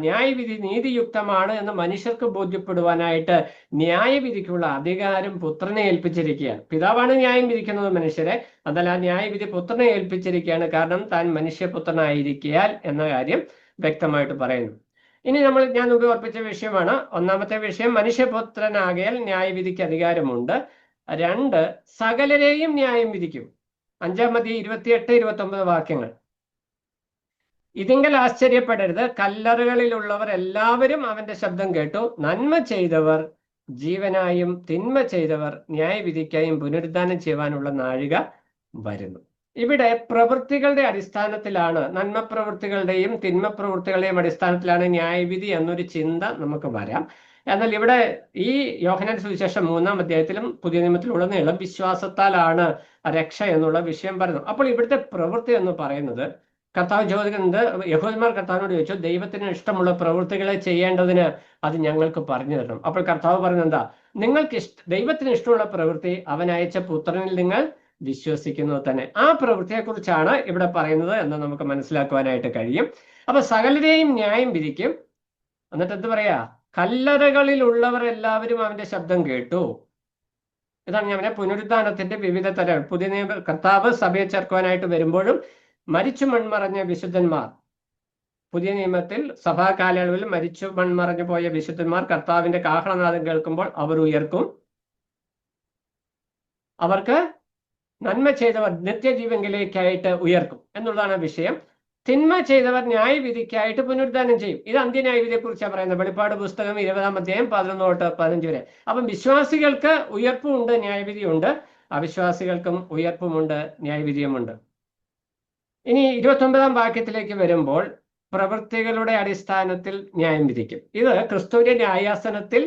ന്യായവിധി നീതിയുക്തമാണ് എന്ന് മനുഷ്യർക്ക് ബോധ്യപ്പെടുവാനായിട്ട് ന്യായവിധിക്കുള്ള അധികാരം പുത്രനെ ഏൽപ്പിച്ചിരിക്കുകയാണ്. പിതാവാണ് ന്യായം വിധിക്കുന്നത് മനുഷ്യരെ, എന്നാൽ ആ ന്യായവിധി പുത്രനെ ഏൽപ്പിച്ചിരിക്കുകയാണ്. കാരണം താൻ മനുഷ്യപുത്രനായിരിക്കയാൽ എന്ന കാര്യം വ്യക്തമായിട്ട് പറയുന്നു. ഇനി ഞാൻ മുമ്പ് ഓർപ്പിച്ച വിഷയമാണ്. ഒന്നാമത്തെ വിഷയം, മനുഷ്യപുത്രനാകയാൽ ന്യായവിധിക്ക് അധികാരമുണ്ട്. 2, സകലരെയും ന്യായം വിധിക്കും. 5-ാം അധ്യായം 28-29 വാക്യങ്ങൾ. ഇതിങ്കൽ ആശ്ചര്യപ്പെടരുത്, കല്ലറുകളിലുള്ളവർ എല്ലാവരും അവന്റെ ശബ്ദം കേട്ടു. നന്മ ചെയ്തവർ ജീവനായും തിന്മ ചെയ്തവർ ന്യായവിധിക്കായും പുനരുദ്ധാനം ചെയ്യുവാനുള്ള നാഴിക വരുന്നു. ഇവിടെ പ്രവൃത്തികളുടെ അടിസ്ഥാനത്തിലാണ്, നന്മ പ്രവൃത്തികളുടെയും തിന്മ പ്രവൃത്തികളുടെയും അടിസ്ഥാനത്തിലാണ് ന്യായവിധി എന്നൊരു ചിന്ത നമുക്ക് വരാം. എന്നാൽ ഇവിടെ ഈ യോഹന്നാൻ സുവിശേഷം 3-ാം അധ്യായത്തിലും പുതിയ നിയമത്തിലുടനീളം വിശ്വാസത്താലാണ് രക്ഷ എന്നുള്ള വിഷയം പറയുന്നു. അപ്പോൾ ഇവിടുത്തെ പ്രവൃത്തി എന്ന് പറയുന്നത്, കർത്താവ് ചോദിക്കുന്നത്, യഹൂദന്മാർ കർത്താവിനോട് ചോദിച്ചു, ദൈവത്തിന് ഇഷ്ടമുള്ള പ്രവൃത്തികളെ ചെയ്യേണ്ടതിന് അത് ഞങ്ങൾക്ക് പറഞ്ഞു തരണം. അപ്പോൾ കർത്താവ് പറയുന്നത് എന്താ? നിങ്ങൾക്ക് ദൈവത്തിന് ഇഷ്ടമുള്ള പ്രവൃത്തി അവൻ അയച്ച പുത്രനിൽ നിങ്ങൾ വിശ്വസിക്കുന്നത് തന്നെ. ആ പ്രവൃത്തിയെക്കുറിച്ചാണ് ഇവിടെ പറയുന്നത് എന്ന് നമുക്ക് മനസ്സിലാക്കുവാനായിട്ട് കഴിയും. അപ്പൊ സകലരെയും ന്യായം വിധിക്കും. എന്നിട്ട് എന്ത് പറയാ? കല്ലറകളിലുള്ളവർ എല്ലാവരും അവന്റെ ശബ്ദം കേട്ടു. ഇതാണ് ഞാൻ പുനരുദ്ധാനത്തിന്റെ വിവിധ തലങ്ങൾ. പുതിയ നിയമ കർത്താവ് സഭയെ ചേർക്കുവാനായിട്ട് വരുമ്പോഴും മരിച്ചു മൺമറഞ്ഞ വിശുദ്ധന്മാർ, പുതിയ നിയമത്തിൽ സഭാ കാലയളവിൽ മരിച്ചു മൺമറഞ്ഞു പോയ വിശുദ്ധന്മാർ കർത്താവിന്റെ കാഹളനാദം കേൾക്കുമ്പോൾ അവർ ഉയർക്കും. അവർക്ക് നന്മ ചെയ്തവർ നിത്യജീവങ്കിലേക്കായിട്ട് ഉയർക്കും എന്നുള്ളതാണ് വിഷയം. തിന്മ ചെയ്തവർ ന്യായവിധിക്കായിട്ട് പുനരുദ്ധാനം ചെയ്യും. ഇത് അന്ത്യന്യായവിധിയെ കുറിച്ചാണ് പറയുന്നത്. വെളിപ്പാട് പുസ്തകം 20-ാം അധ്യായം 11 തൊട്ട് 15 വരെ. അപ്പം വിശ്വാസികൾക്ക് ഉയർപ്പുമുണ്ട്, ന്യായവിധിയുണ്ട്. അവിശ്വാസികൾക്കും ഉയർപ്പുമുണ്ട്, ന്യായവിധിയുമുണ്ട്. ഇനി 29-ാം വാക്യത്തിലേക്ക് വരുമ്പോൾ പ്രവൃത്തികളുടെ അടിസ്ഥാനത്തിൽ ന്യായം വിധിക്കും. ഇത് ക്രിസ്തുവിന്റെ ന്യായാസനത്തിൽ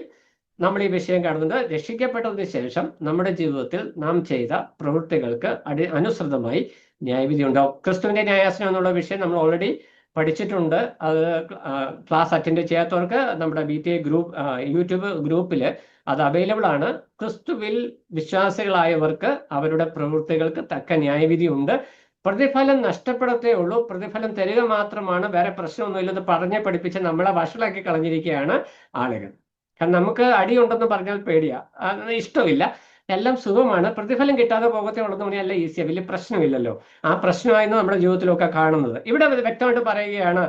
നമ്മൾ ഈ വിഷയം കാണുന്നുണ്ട്. രക്ഷിക്കപ്പെട്ടതിന് ശേഷം നമ്മുടെ ജീവിതത്തിൽ നാം ചെയ്ത പ്രവൃത്തികൾക്ക് അനുസൃതമായി ന്യായവിധി ഉണ്ടാവും. ക്രിസ്തുവിന്റെ ന്യായാസനം എന്നുള്ള വിഷയം നമ്മൾ ഓൾറെഡി പഠിച്ചിട്ടുണ്ട്. അത് ക്ലാസ് അറ്റൻഡ് ചെയ്യാത്തവർക്ക് നമ്മുടെ BTA ഗ്രൂപ്പ് യൂട്യൂബ് ഗ്രൂപ്പിൽ അത് അവൈലബിൾ ആണ്. ക്രിസ്തുവിൽ വിശ്വാസികളായവർക്ക് അവരുടെ പ്രവൃത്തികൾക്ക് തക്ക ന്യായവിധി ഉണ്ട്. പ്രതിഫലം നഷ്ടപ്പെടത്തേ ഉള്ളൂ, പ്രതിഫലം തരിക മാത്രമാണ്, വേറെ പ്രശ്നമൊന്നുമില്ലെന്ന് പറഞ്ഞ് പഠിപ്പിച്ച് നമ്മളെ വഷളാക്കി കളഞ്ഞിരിക്കുകയാണ് ആളുകൾ. കാരണം നമുക്ക് അടിയുണ്ടെന്ന് പറഞ്ഞാൽ പേടിയാ, ഇഷ്ടമില്ല, എല്ലാം സുഖമാണ്, പ്രതിഫലം കിട്ടാതെ പോകത്തേ ഉള്ളതെന്ന് പറഞ്ഞാൽ എല്ലാം ഈസിയാണ്, വലിയ പ്രശ്നമില്ലല്ലോ. ആ പ്രശ്നമായിരുന്നു നമ്മുടെ ജീവിതത്തിലൊക്കെ കാണുന്നത്. ഇവിടെ വ്യക്തമായിട്ട് പറയുകയാണ്,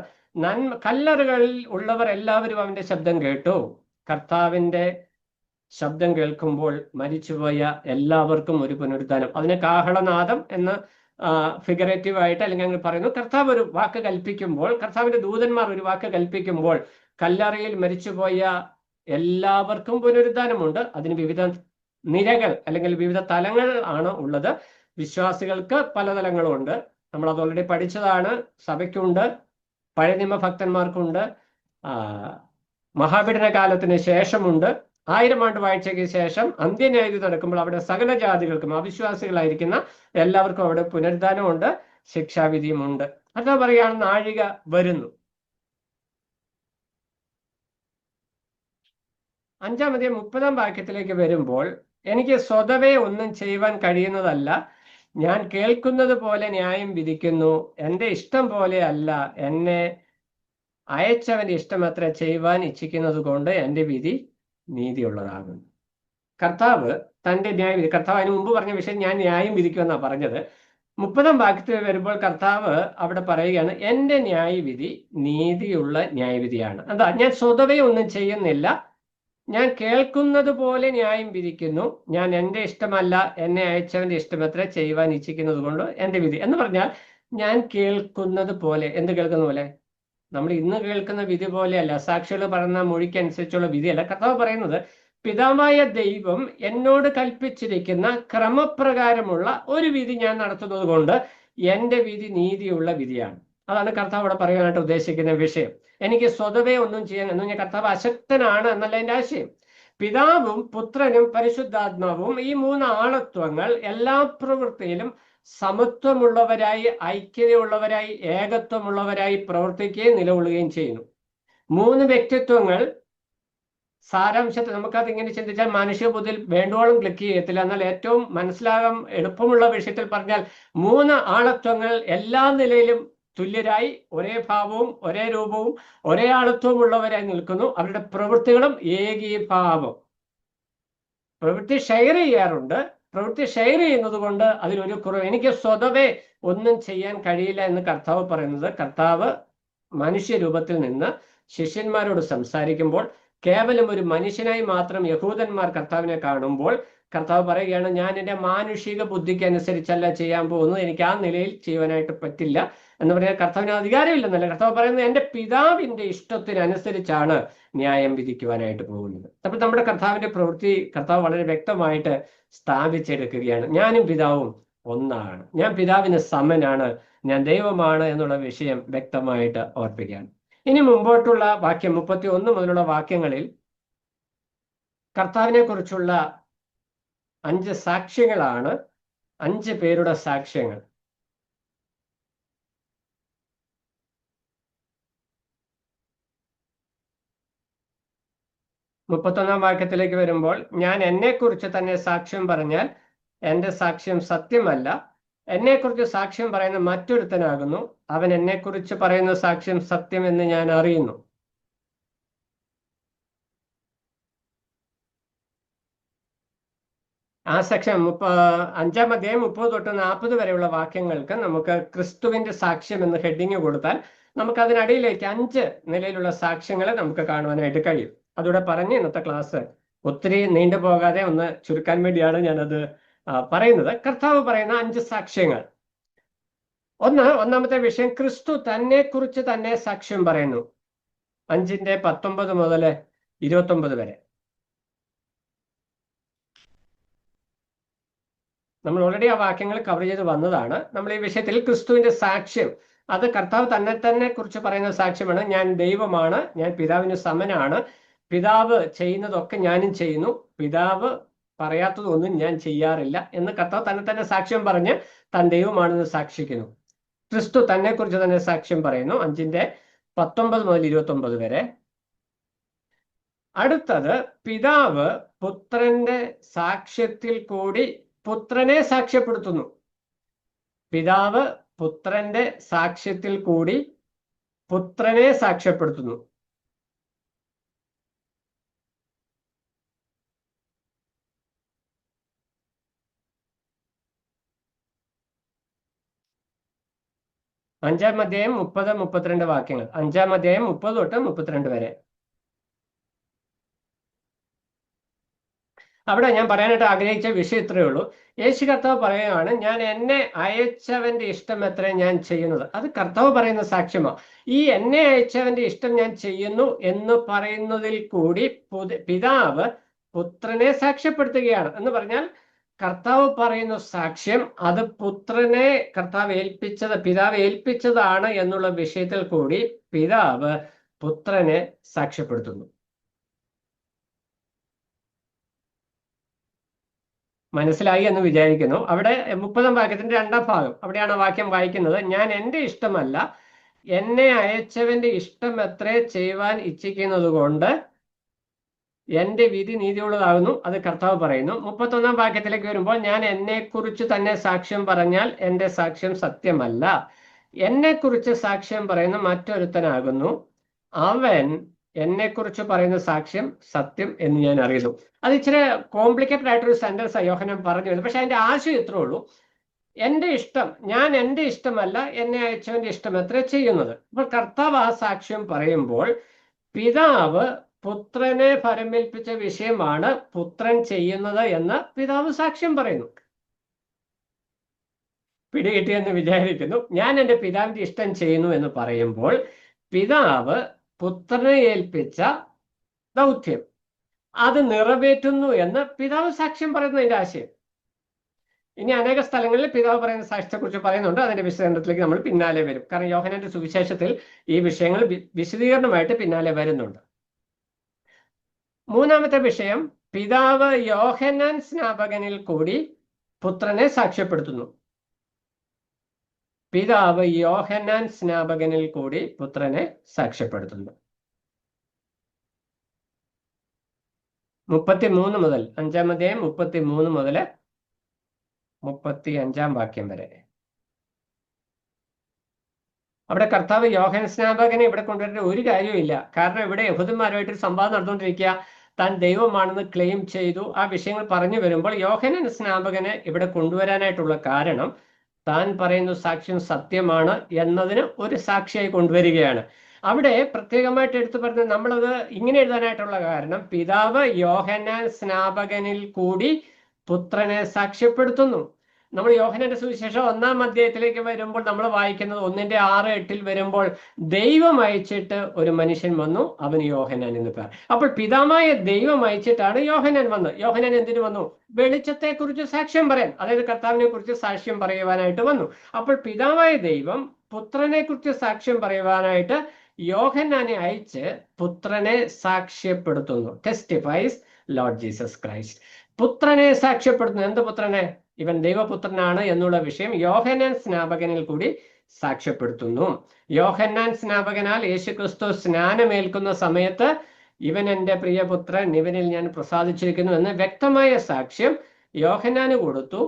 കല്ലറുകളിൽ ഉള്ളവർ എല്ലാവരും അവന്റെ ശബ്ദം കേട്ടു. കർത്താവിന്റെ ശബ്ദം കേൾക്കുമ്പോൾ മരിച്ചുപോയ എല്ലാവർക്കും ഒരു പുനരുദ്ധാനം. അതിന് കാഹളനാദം എന്ന് ഫിഗറേറ്റീവ് ആയിട്ട് അല്ലെങ്കിൽ അങ്ങനെ പറയുന്നു. കർത്താവ് ഒരു വാക്ക് കൽപ്പിക്കുമ്പോൾ, കർത്താവിന്റെ ദൂതന്മാർ ഒരു വാക്ക് കൽപ്പിക്കുമ്പോൾ കല്ലറയിൽ മരിച്ചുപോയ എല്ലാവർക്കും പുനരുദ്ധാനമുണ്ട്. അതിന് വിവിധ നിരകൾ അല്ലെങ്കിൽ വിവിധ തലങ്ങൾ ആണ് ഉള്ളത്. വിശ്വാസികൾക്ക് പല തലങ്ങളുണ്ട്, നമ്മളത് ഓൾറെഡി പഠിച്ചതാണ്. സഭയ്ക്കുണ്ട്, പഴയ നിയമ ഭക്തന്മാർക്കുണ്ട്, മഹാപീഡന കാലത്തിന് ശേഷമുണ്ട്, 1000 ആണ്ട് വാഴ്ചയ്ക്ക് ശേഷം അന്ത്യന്യായവിധി നടക്കുമ്പോൾ അവിടെ സകല ജാതികൾക്കും, അവിശ്വാസികളായിരിക്കുന്ന എല്ലാവർക്കും അവിടെ പുനരുദ്ധാനമുണ്ട്, ശിക്ഷാവിധിയുമുണ്ട്. അതാ പറയുകയാണ്, നാഴിക വരുന്നു. 5-ാം അധ്യായം 30-ാം വാക്യത്തിലേക്ക് വരുമ്പോൾ, എനിക്ക് സ്വതവേ ഒന്നും ചെയ്യുവാൻ കഴിയുന്നതല്ല, ഞാൻ കേൾക്കുന്നത് പോലെ ന്യായം വിധിക്കുന്നു. എൻ്റെ ഇഷ്ടം പോലെ അല്ല, എന്നെ അയച്ചവന്റെ ഇഷ്ടമത്ര ചെയ്യുവാൻ ഇച്ഛിക്കുന്നത് കൊണ്ട് എൻ്റെ വിധി നീതിയുള്ളതാകുന്നു. കർത്താവ് തൻ്റെ ന്യായവിധി, കർത്താവ് അതിന് മുമ്പ് പറഞ്ഞ വിഷയം ഞാൻ ന്യായം വിധിക്കുമെന്നാണ് പറഞ്ഞത്. 30-ാം വാക്യത്തിൽ വരുമ്പോൾ കർത്താവ് അവിടെ പറയുകയാണ്, എൻ്റെ ന്യായവിധി നീതിയുള്ള ന്യായവിധിയാണ്. എന്താ? ഞാൻ സ്വതവേ ഒന്നും ചെയ്യുന്നില്ല, ഞാൻ കേൾക്കുന്നത് പോലെ ന്യായം വിധിക്കുന്നു. ഞാൻ എൻ്റെ ഇഷ്ടമല്ല, എന്നെ അയച്ചവന്റെ ഇഷ്ടമത്ര ചെയ്യുവാൻ ഇച്ഛിക്കുന്നത് കൊണ്ട് എൻ്റെ വിധി എന്ന് പറഞ്ഞാൽ, ഞാൻ കേൾക്കുന്നത് പോലെ. എന്ത് കേൾക്കുന്ന പോലെ? നമ്മൾ ഇന്ന് കേൾക്കുന്ന വിധി പോലെയല്ല, സാക്ഷികൾ പറയുന്ന മൊഴിക്കനുസരിച്ചുള്ള വിധിയല്ല. കർത്താവ് പറയുന്നത്, പിതാവായ ദൈവം എന്നോട് കൽപ്പിച്ചിരിക്കുന്ന ക്രമപ്രകാരമുള്ള ഒരു വിധി ഞാൻ നടത്തുന്നത് കൊണ്ട് എൻ്റെ വിധി നീതിയുള്ള വിധിയാണ്. അതാണ് കർത്താവ് ഇവിടെ പറയാനായിട്ട് ഉദ്ദേശിക്കുന്ന വിഷയം. എനിക്ക് സ്വതവേ ഒന്നും ചെയ്യാൻ എന്ന് പറഞ്ഞാൽ കർത്താവ് അശക്തനാണ് എന്നല്ല എൻ്റെ ആശയം. പിതാവും പുത്രനും പരിശുദ്ധാത്മാവും, ഈ 3 ആളത്വങ്ങൾ എല്ലാ പ്രവൃത്തിയിലും സമത്വമുള്ളവരായി, ഐക്യതയുള്ളവരായി, ഏകത്വമുള്ളവരായി പ്രവർത്തിക്കുകയും നിലകൊള്ളുകയും ചെയ്യുന്നു. 3 വ്യക്തിത്വങ്ങൾ സാരാംശത്തെ നമുക്കത് ഇങ്ങനെ ചിന്തിച്ചാൽ മനുഷ്യ ബുദ്ധിയിൽ വേണ്ടോളം ക്ലിക്ക് ചെയ്യത്തില്ല. എന്നാൽ ഏറ്റവും മനസ്സിലാകാൻ എളുപ്പമുള്ള വിഷയത്തിൽ പറഞ്ഞാൽ, 3 ആളത്വങ്ങൾ എല്ലാ നിലയിലും തുല്യരായി, ഒരേ ഭാവവും ഒരേ രൂപവും ഒരേ ആളത്വവും ഉള്ളവരായി നിൽക്കുന്നു. അവരുടെ പ്രവൃത്തികളും ഏകീഭാവം. പ്രവൃത്തി ഷെയർ ചെയ്യാറുണ്ട്. പ്രവൃത്തി ഷെയർ ചെയ്യുന്നത് കൊണ്ട് അതിലൊരു കുറവ്, എനിക്ക് സ്വതവേ ഒന്നും ചെയ്യാൻ കഴിയില്ല എന്ന് കർത്താവ് പറയുന്നത്, കർത്താവ് മനുഷ്യരൂപത്തിൽ നിന്ന് ശിഷ്യന്മാരോട് സംസാരിക്കുമ്പോൾ കേവലം ഒരു മനുഷ്യനായി മാത്രം യഹൂദന്മാർ കർത്താവിനെ കാണുമ്പോൾ കർത്താവ് പറയുകയാണ്, ഞാൻ എൻ്റെ മാനുഷിക ബുദ്ധിക്ക് അനുസരിച്ചല്ല ചെയ്യാൻ പോകുന്നത്, എനിക്ക് ആ നിലയിൽ ചെയ്യുവാനായിട്ട് പറ്റില്ല എന്ന് പറഞ്ഞാൽ കർത്താവിന് അധികാരമില്ലെന്നല്ല. കർത്താവ് പറയുന്നത് എൻ്റെ പിതാവിൻ്റെ ഇഷ്ടത്തിനനുസരിച്ചാണ് ന്യായം വിധിക്കുവാനായിട്ട് പോകുന്നത്. അപ്പോൾ നമ്മുടെ കർത്താവിൻ്റെ പ്രവൃത്തി കർത്താവ് വളരെ വ്യക്തമായിട്ട് സ്ഥാപിച്ചെടുക്കുകയാണ്. ഞാനും പിതാവും ഒന്നാണ്, ഞാൻ പിതാവിന് സമനാണ്, ഞാൻ ദൈവമാണ് എന്നുള്ള വിഷയം വ്യക്തമായിട്ട് ഓർപ്പിക്കുകയാണ്. ഇനി മുമ്പോട്ടുള്ള വാക്യം 31 മുതലുള്ള വാക്യങ്ങളിൽ കർത്താവിനെ കുറിച്ചുള്ള 5 സാക്ഷ്യങ്ങളാണ്, 5 പേരുടെ സാക്ഷ്യങ്ങൾ. മുപ്പത്തൊന്നാം വാക്യത്തിലേക്ക് വരുമ്പോൾ, ഞാൻ എന്നെക്കുറിച്ച് തന്നെ സാക്ഷ്യം പറഞ്ഞാൽ എൻ്റെ സാക്ഷ്യം സത്യമല്ല, എന്നെക്കുറിച്ച് സാക്ഷ്യം പറയുന്ന മറ്റൊരുത്തനാകുന്നു, അവൻ എന്നെക്കുറിച്ച് പറയുന്ന സാക്ഷ്യം സത്യം എന്ന് ഞാൻ അറിയുന്നു. ആ സെക്ഷൻ 5-ാം അധ്യായം 30 തൊട്ട് 40 വരെയുള്ള വാക്യങ്ങൾക്ക് നമുക്ക് ക്രിസ്തുവിന്റെ സാക്ഷ്യം എന്ന് ഹെഡിങ് കൊടുത്താൽ നമുക്ക് അതിനടിയിലേക്ക് 5 നിലയിലുള്ള സാക്ഷ്യങ്ങളെ നമുക്ക് കാണുവാനായിട്ട് കഴിയും. അതുകൂടെ പറഞ്ഞ് ഇന്നത്തെ ക്ലാസ് ഒത്തിരി നീണ്ടുപോകാതെ ഒന്ന് ചുരുക്കാൻ വേണ്ടിയാണ് ഞാനത് പറയുന്നത്. കർത്താവ് പറയുന്ന 5 സാക്ഷ്യങ്ങൾ. ഒന്നാമത്തെ വിഷയം, ക്രിസ്തു തന്നെ കുറിച്ച് തന്നെ സാക്ഷ്യം പറയുന്നു. 5:19 മുതൽ 29 വരെ. നമ്മൾ ഓൾറെഡി ആ വാക്യങ്ങൾ കവർ ചെയ്ത് വന്നതാണ്. നമ്മൾ ഈ വിഷയത്തിൽ ക്രിസ്തുവിന്റെ സാക്ഷ്യം, അത് കർത്താവ് തന്നെ കുറിച്ച് പറയുന്ന സാക്ഷ്യമാണ്. ഞാൻ ദൈവമാണ്, ഞാൻ പിതാവിന് സമനാണ്, പിതാവ് ചെയ്യുന്നതൊക്കെ ഞാനും ചെയ്യുന്നു, പിതാവ് പറയാത്തതൊന്നും ഞാൻ ചെയ്യാറില്ല എന്ന് കർത്താവ് തന്നെ സാക്ഷ്യം പറഞ്ഞ് താൻ ദൈവമാണെന്ന് സാക്ഷിക്കുന്നു. ക്രിസ്തു തന്നെ കുറിച്ച് തന്നെ സാക്ഷ്യം പറയുന്നു. 5:19 മുതൽ 29 വരെ. അടുത്തത്, പിതാവ് പുത്രന്റെ സാക്ഷ്യത്തിൽ കൂടി പുത്രനെ സാക്ഷ്യപ്പെടുത്തുന്നു. പിതാവ് പുത്രന്റെ സാക്ഷ്യത്തിൽ കൂടി പുത്രനെ സാക്ഷ്യപ്പെടുത്തുന്നു. അഞ്ചാം അധ്യായം 30-32 വാക്യങ്ങൾ. 5-ാം അധ്യായം 30 തൊട്ട് 32 വരെ. അവിടെ ഞാൻ പറയാനായിട്ട് ആഗ്രഹിച്ച വിഷയം ഇത്രയേ ഉള്ളൂ. യേശു കർത്താവ് പറയുകയാണ്, ഞാൻ എന്നെ അയച്ചവന്റെ ഇഷ്ടം എത്ര ഞാൻ ചെയ്യുന്നത്. അത് കർത്താവ് പറയുന്ന സാക്ഷ്യമാണ്. ഈ എന്നെ അയച്ചവന്റെ ഇഷ്ടം ഞാൻ ചെയ്യുന്നു എന്ന് പറയുന്നതിൽ കൂടി പിതാവ് പുത്രനെ സാക്ഷ്യപ്പെടുത്തുകയാണ്. എന്ന് പറഞ്ഞാൽ കർത്താവ് പറയുന്ന സാക്ഷ്യം അത് പുത്രനെ പിതാവ് ഏൽപ്പിച്ചതാണ് എന്നുള്ള വിഷയത്തിൽ കൂടി പിതാവ് പുത്രനെ സാക്ഷ്യപ്പെടുത്തുന്നു. മനസ്സിലായി എന്ന് വിചാരിക്കുന്നു. അവിടെ 30-ാം വാക്യത്തിന്റെ 2-ാം ഭാഗം, അവിടെയാണ് വാക്യം വായിക്കുന്നത്. ഞാൻ എൻ്റെ ഇഷ്ടമല്ല, എന്നെ അയച്ചവന്റെ ഇഷ്ടം എത്ര ചെയ്യുവാൻ ഇച്ഛിക്കുന്നത് കൊണ്ട് എൻ്റെ വിധി നീതിയുള്ളതാകുന്നു. അത് കർത്താവ് പറയുന്നു. 31-ാം വാക്യത്തിലേക്ക് വരുമ്പോൾ, ഞാൻ എന്നെക്കുറിച്ച് തന്നെ സാക്ഷ്യം പറഞ്ഞാൽ എൻ്റെ സാക്ഷ്യം സത്യമല്ല, എന്നെക്കുറിച്ച് സാക്ഷ്യം പറയുന്ന മറ്റൊരുത്തനാകുന്നു, അവൻ എന്നെക്കുറിച്ച് പറയുന്ന സാക്ഷ്യം സത്യം എന്ന് ഞാൻ അറിയുന്നു. അത് ഇച്ചിരി കോംപ്ലിക്കേറ്റഡ് ആയിട്ടൊരു സെന്റൻസ് യോഹന്നാൻ പറഞ്ഞു വരുന്നത്. പക്ഷെ അതിന്റെ ആശയം ഇത്രേ ഉള്ളൂ. ഞാൻ എൻ്റെ ഇഷ്ടമല്ല, എന്നെ അയച്ചവന്റെ ഇഷ്ടം എത്ര ചെയ്യുന്നത്. അപ്പോൾ കർത്താവ് ആ സാക്ഷ്യം പറയുമ്പോൾ പിതാവ് പുത്രനെ ഫലമേൽപ്പിച്ച വിഷയമാണ് പുത്രൻ ചെയ്യുന്നത് എന്ന് പിതാവ് സാക്ഷ്യം പറയുന്നു. പിടികിട്ടിയെന്ന് വിചാരിക്കുന്നു. ഞാൻ എൻ്റെ പിതാവിന്റെ ഇഷ്ടം ചെയ്യുന്നു എന്ന് പറയുമ്പോൾ പിതാവ് പുത്രനെ ഏൽപ്പിച്ച ദൗത്യം അത് നിറവേറ്റുന്നു എന്ന് പിതാവ് സാക്ഷ്യം പറയുന്നതിന്റെ ആശയം. ഇനി അനേക സ്ഥലങ്ങളിൽ പിതാവ് പറയുന്ന സാക്ഷ്യത്തെക്കുറിച്ച് പറയുന്നുണ്ട്. അതിന്റെ വിശദീകരണത്തിലേക്ക് നമ്മൾ പിന്നാലെ വരും. കാരണം യോഹന്നാന്റെ സുവിശേഷത്തിൽ ഈ വിഷയങ്ങൾ വിശദീകരണമായിട്ട് പിന്നാലെ വരുന്നുണ്ട്. മൂന്നാമത്തെ വിഷയം, പിതാവ് യോഹന്നാൻ സ്നാപകനിൽ കൂടി പുത്രനെ സാക്ഷ്യപ്പെടുത്തുന്നു. പിതാവ് യോഹന്നാൻ സ്നാപകനിൽ കൂടി പുത്രനെ സാക്ഷ്യപ്പെടുത്തുന്നു. 33 മുതൽ 5-ാം അധ്യായം 33 മുതൽ 35-ാം വാക്യം വരെ. അവിടെ കർത്താവ് യോഹന്നാൻ സ്നാപകനെ ഇവിടെ കൊണ്ടുവരേണ്ട ഒരു കാര്യമില്ല. കാരണം ഇവിടെ യഹൂദന്മാരുമായിട്ടൊരു സംവാദം നടന്നുകൊണ്ടിരിക്കുക. താൻ ദൈവമാണെന്ന് ക്ലെയിം ചെയ്തു. ആ വിഷയങ്ങൾ പറഞ്ഞു വരുമ്പോൾ യോഹന്നാൻ സ്നാപകനെ ഇവിടെ കൊണ്ടുവരാനായിട്ടുള്ള കാരണം താൻ പറയുന്ന സാക്ഷ്യം സത്യമാണ് എന്നതിന് ഒരു സാക്ഷിയായി കൊണ്ടുവരികയാണ്. അവിടെ പ്രത്യേകമായിട്ട് എടുത്തു പറഞ്ഞത് നമ്മളത് ഇങ്ങനെ എഴുതാനായിട്ടുള്ള കാരണം, പിതാവ് യോഹന്നാൻ സ്നാപകനിൽ കൂടി പുത്രനെ സാക്ഷ്യപ്പെടുത്തുന്നു. നമ്മൾ യോഹന്നാന്റെ സുവിശേഷം 1-ാം അധ്യായത്തിലേക്ക് വരുമ്പോൾ നമ്മൾ വായിക്കുന്നത് 1:6-8 വരുമ്പോൾ ദൈവം അയച്ചിട്ട് ഒരു മനുഷ്യൻ വന്നു, അവന് യോഹന്നാൻ എന്ന് പേർ. അപ്പോൾ പിതാവായ ദൈവം അയച്ചിട്ടാണ് യോഹന്നാൻ വന്നത്. യോഹന്നാൻ എന്തിനു വന്നു? വെളിച്ചത്തെ കുറിച്ച് സാക്ഷ്യം പറയാൻ, അതായത് കർത്താവിനെ കുറിച്ച് സാക്ഷ്യം പറയുവാനായിട്ട് വന്നു. അപ്പോൾ പിതാവായ ദൈവം പുത്രനെ കുറിച്ച് സാക്ഷ്യം പറയുവാനായിട്ട് യോഹന്നാനെ അയച്ച് പുത്രനെ സാക്ഷ്യപ്പെടുത്തുന്നു. ടെസ്റ്റിഫൈസ് ലോർഡ് ജീസസ് ക്രൈസ്റ്റ്. പുത്രനെ സാക്ഷ്യപ്പെടുത്തുന്നു. എന്ത് പുത്രനെ? ഇവൻ ദൈവപുത്രനാണ് എന്നുള്ള വിഷയം യോഹന്നാൻ സ്നാപകനിൽ കൂടി സാക്ഷ്യപ്പെടുത്തുന്നു. യോഹന്നാൻ സ്നാപകനാൽ യേശുക്രിസ്തു സ്നാനമേൽക്കുന്ന സമയത്ത് ഇവൻ എൻ്റെ പ്രിയപുത്രൻ, ഇവനിൽ ഞാൻ പ്രസാദിച്ചിരിക്കുന്നു എന്ന് വ്യക്തമായ സാക്ഷ്യം യോഹന്നാന് കൊടുത്തു.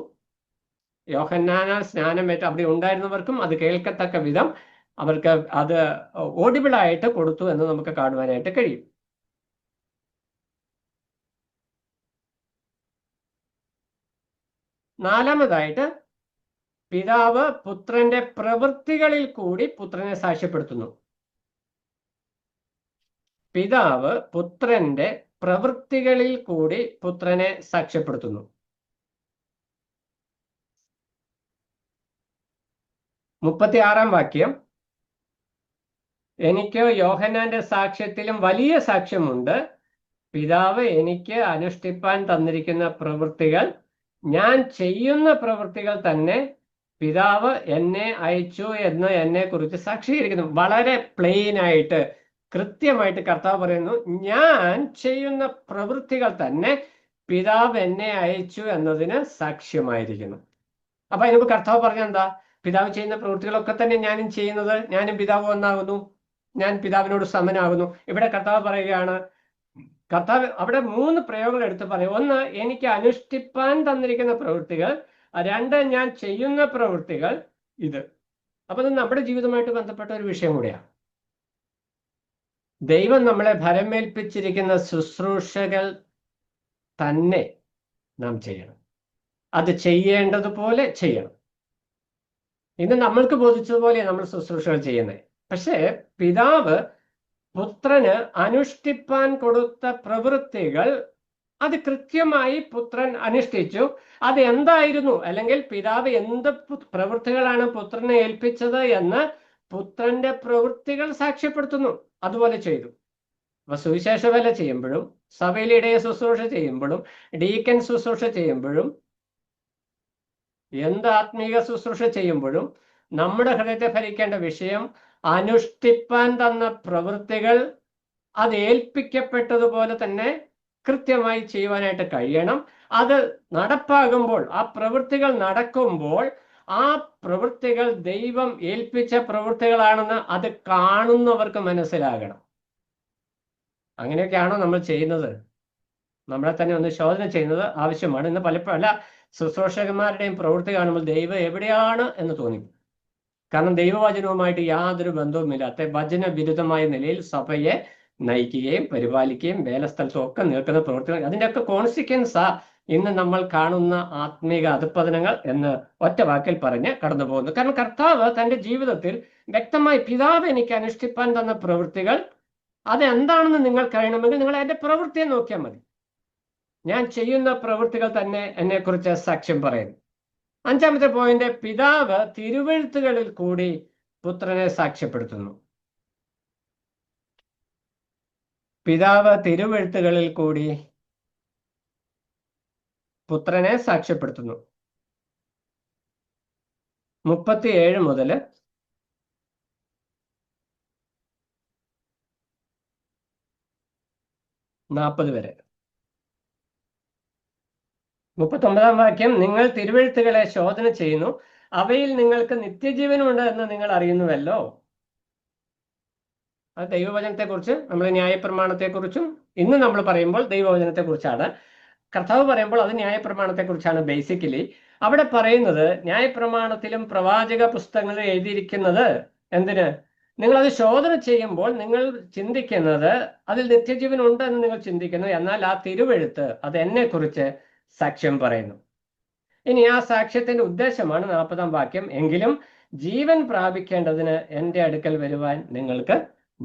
യോഹന്നാനാൽ സ്നാനമേറ്റ് അവിടെ ഉണ്ടായിരുന്നവർക്കും അത് കേൾക്കത്തക്ക വിധം അവർക്ക് അത് ഓഡിബിളായിട്ട് കൊടുത്തു എന്ന് നമുക്ക് കാണുവാനായിട്ട് കഴിയും. നാലാമതായിട്ട് പിതാവ് പുത്രന്റെ പ്രവൃത്തികളിൽ കൂടി പുത്രനെ സാക്ഷ്യപ്പെടുത്തുന്നു. പിതാവ് പുത്രന്റെ പ്രവൃത്തികളിൽ കൂടി പുത്രനെ സാക്ഷ്യപ്പെടുത്തുന്നു. 36-ാം വാക്യം, എനിക്ക് യോഹന്നാന്റെ സാക്ഷ്യത്തിലും വലിയ സാക്ഷ്യമുണ്ട്. പിതാവ് എനിക്ക് അനുഷ്ഠിപ്പാൻ തന്നിരിക്കുന്ന പ്രവൃത്തികൾ, ഞാൻ ചെയ്യുന്ന പ്രവൃത്തികൾ തന്നെ പിതാവ് എന്നെ അയച്ചു എന്ന് എന്നെ കുറിച്ച് സാക്ഷീകരിക്കുന്നു. വളരെ പ്ലെയിൻ ആയിട്ട് കൃത്യമായിട്ട് കർത്താവ് പറയുന്നു, ഞാൻ ചെയ്യുന്ന പ്രവൃത്തികൾ തന്നെ പിതാവ് എന്നെ അയച്ചു എന്നതിന് സാക്ഷ്യമായിരിക്കുന്നു. അപ്പൊ അതിന് കർത്താവ് പറഞ്ഞെന്താ? പിതാവ് ചെയ്യുന്ന പ്രവൃത്തികളൊക്കെ തന്നെ ഞാനും ചെയ്യുന്നത്, ഞാനും പിതാവ് ഒന്നാകുന്നു, ഞാൻ പിതാവിനോട് സമനാകുന്നു. ഇവിടെ കർത്താവ് പറയുകയാണ്, കർത്താവ് അവിടെ 3 പ്രയോഗങ്ങൾ എടുത്ത് പറയും. 1, എനിക്ക് അനുഷ്ഠിപ്പാൻ തന്നിരിക്കുന്ന പ്രവൃത്തികൾ. 2, ഞാൻ ചെയ്യുന്ന പ്രവൃത്തികൾ. ഇത് അപ്പൊ ഇത് നമ്മുടെ ജീവിതമായിട്ട് ബന്ധപ്പെട്ട ഒരു വിഷയം കൂടിയാണ്. ദൈവം നമ്മളെ ഭരമേൽപ്പിച്ചിരിക്കുന്ന ശുശ്രൂഷകൾ തന്നെ നാം ചെയ്യണം. അത് ചെയ്യേണ്ടതുപോലെ ചെയ്യണം. ഇന്ന് നമ്മൾക്ക് ബോധിച്ചതുപോലെ നമ്മൾ ശുശ്രൂഷകൾ ചെയ്യുന്നത്. പക്ഷേ പിതാവ് പുത്രന് അനുഷ്ഠിപ്പാൻ കൊടുത്ത പ്രവൃത്തികൾ അത് കൃത്യമായി പുത്രൻ അനുഷ്ഠിച്ചു. അത് എന്തായിരുന്നു, അല്ലെങ്കിൽ പിതാവ് എന്ത് പ്രവൃത്തികളാണ് പുത്രനെ ഏൽപ്പിച്ചത് എന്ന് പുത്രന്റെ പ്രവൃത്തികൾ സാക്ഷ്യപ്പെടുത്തുന്നു. അതുപോലെ ചെയ്തു. അപ്പൊ സുവിശേഷ വേല ചെയ്യുമ്പോഴും, സഭയിലിടെ ശുശ്രൂഷ ചെയ്യുമ്പോഴും, ഡീക്കൻ ശുശ്രൂഷ ചെയ്യുമ്പോഴും, എന്ത് ആത്മീക ശുശ്രൂഷ ചെയ്യുമ്പോഴും നമ്മുടെ ഹൃദയത്തെ ഭരിക്കേണ്ട വിഷയം അനുഷ്ഠിപ്പാൻ തന്ന പ്രവൃത്തികൾ അത് ഏൽപ്പിക്കപ്പെട്ടതുപോലെ തന്നെ കൃത്യമായി ചെയ്യുവാനായിട്ട് കഴിയണം. അത് നടപ്പാകുമ്പോൾ, ആ പ്രവൃത്തികൾ നടക്കുമ്പോൾ, ആ പ്രവൃത്തികൾ ദൈവം ഏൽപ്പിച്ച പ്രവൃത്തികളാണെന്ന് അത് കാണുന്നവർക്ക് മനസ്സിലാകണം. അങ്ങനെയൊക്കെയാണോ നമ്മൾ ചെയ്യുന്നത്? നമ്മളെ തന്നെ ഒന്ന് ശോധന ചെയ്യുന്നത് ആവശ്യമാണ്. ഇന്ന് പല ശുശ്രൂഷകന്മാരുടെയും പ്രവൃത്തി കാണുമ്പോൾ ദൈവം എവിടെയാണ് എന്ന് തോന്നി. കാരണം ദൈവവചനവുമായിട്ട് യാതൊരു ബന്ധവുമില്ലാത്ത വചന വിരുദ്ധമായ നിലയിൽ സഭയെ നയിക്കുകയും പരിപാലിക്കുകയും വേലസ്ഥലത്തും ഒക്കെ നിൽക്കുന്ന പ്രവൃത്തികൾ, അതിൻ്റെയൊക്കെ കോൺസിക്വൻസാ ഇന്ന് നമ്മൾ കാണുന്ന ആത്മീക അധപ്പതനങ്ങൾ എന്ന് ഒറ്റ വാക്കിൽ പറഞ്ഞ് കടന്നു പോകുന്നു. കാരണം കർത്താവ് തൻ്റെ ജീവിതത്തിൽ വ്യക്തമായി, പിതാവ് എനിക്ക് അനുഷ്ഠിപ്പാൻ തന്ന പ്രവൃത്തികൾ അതെന്താണെന്ന് നിങ്ങൾ കഴിയണമെങ്കിൽ നിങ്ങൾ എൻ്റെ പ്രവൃത്തിയെ നോക്കിയാൽ മതി. ഞാൻ ചെയ്യുന്ന പ്രവൃത്തികൾ തന്നെ എന്നെക്കുറിച്ച് സാക്ഷ്യം പറയുന്നു. 5-ാമത്തെ പോയിന്റ്, പിതാവ് തിരുവെഴുത്തുകളിൽ കൂടി പുത്രനെ സാക്ഷ്യപ്പെടുത്തുന്നു. പിതാവ് തിരുവെഴുത്തുകളിൽ കൂടി പുത്രനെ സാക്ഷ്യപ്പെടുത്തുന്നു. 37 മുതൽ 40 വരെ. 39-ാം വാക്യം, നിങ്ങൾ തിരുവെഴുത്തുകളെ ശോധന ചെയ്യുന്നു, അവയിൽ നിങ്ങൾക്ക് നിത്യജീവനുണ്ട് എന്ന് നിങ്ങൾ അറിയുന്നുവല്ലോ. അത് ദൈവവചനത്തെക്കുറിച്ച്, നമ്മൾ ന്യായപ്രമാണത്തെക്കുറിച്ചും ഇന്ന് നമ്മൾ പറയുമ്പോൾ ദൈവവചനത്തെക്കുറിച്ചാണ്. കർത്താവ് പറയുമ്പോൾ അത് ന്യായപ്രമാണത്തെക്കുറിച്ചാണ്. ബേസിക്കലി അവിടെ പറയുന്നത്, ന്യായപ്രമാണത്തിലും പ്രവാചക പുസ്തകങ്ങളിൽ എഴുതിയിരിക്കുന്നത് എന്തിന്? നിങ്ങളത് ശോധന ചെയ്യുമ്പോൾ നിങ്ങൾ ചിന്തിക്കുന്നത് അതിൽ നിത്യജീവൻ ഉണ്ട് എന്ന് നിങ്ങൾ ചിന്തിക്കുന്നു. എന്നാൽ ആ തിരുവെഴുത്ത് അത് എന്നെക്കുറിച്ച് സാക്ഷ്യം പറയുന്നു. ഇനി ആ സാക്ഷ്യത്തിന്റെ ഉദ്ദേശമാണ് 40-ാം വാക്യം, എങ്കിലും ജീവൻ പ്രാപിക്കേണ്ടതിന് എൻ്റെ അടുക്കൽ വരുവാൻ നിങ്ങൾക്ക്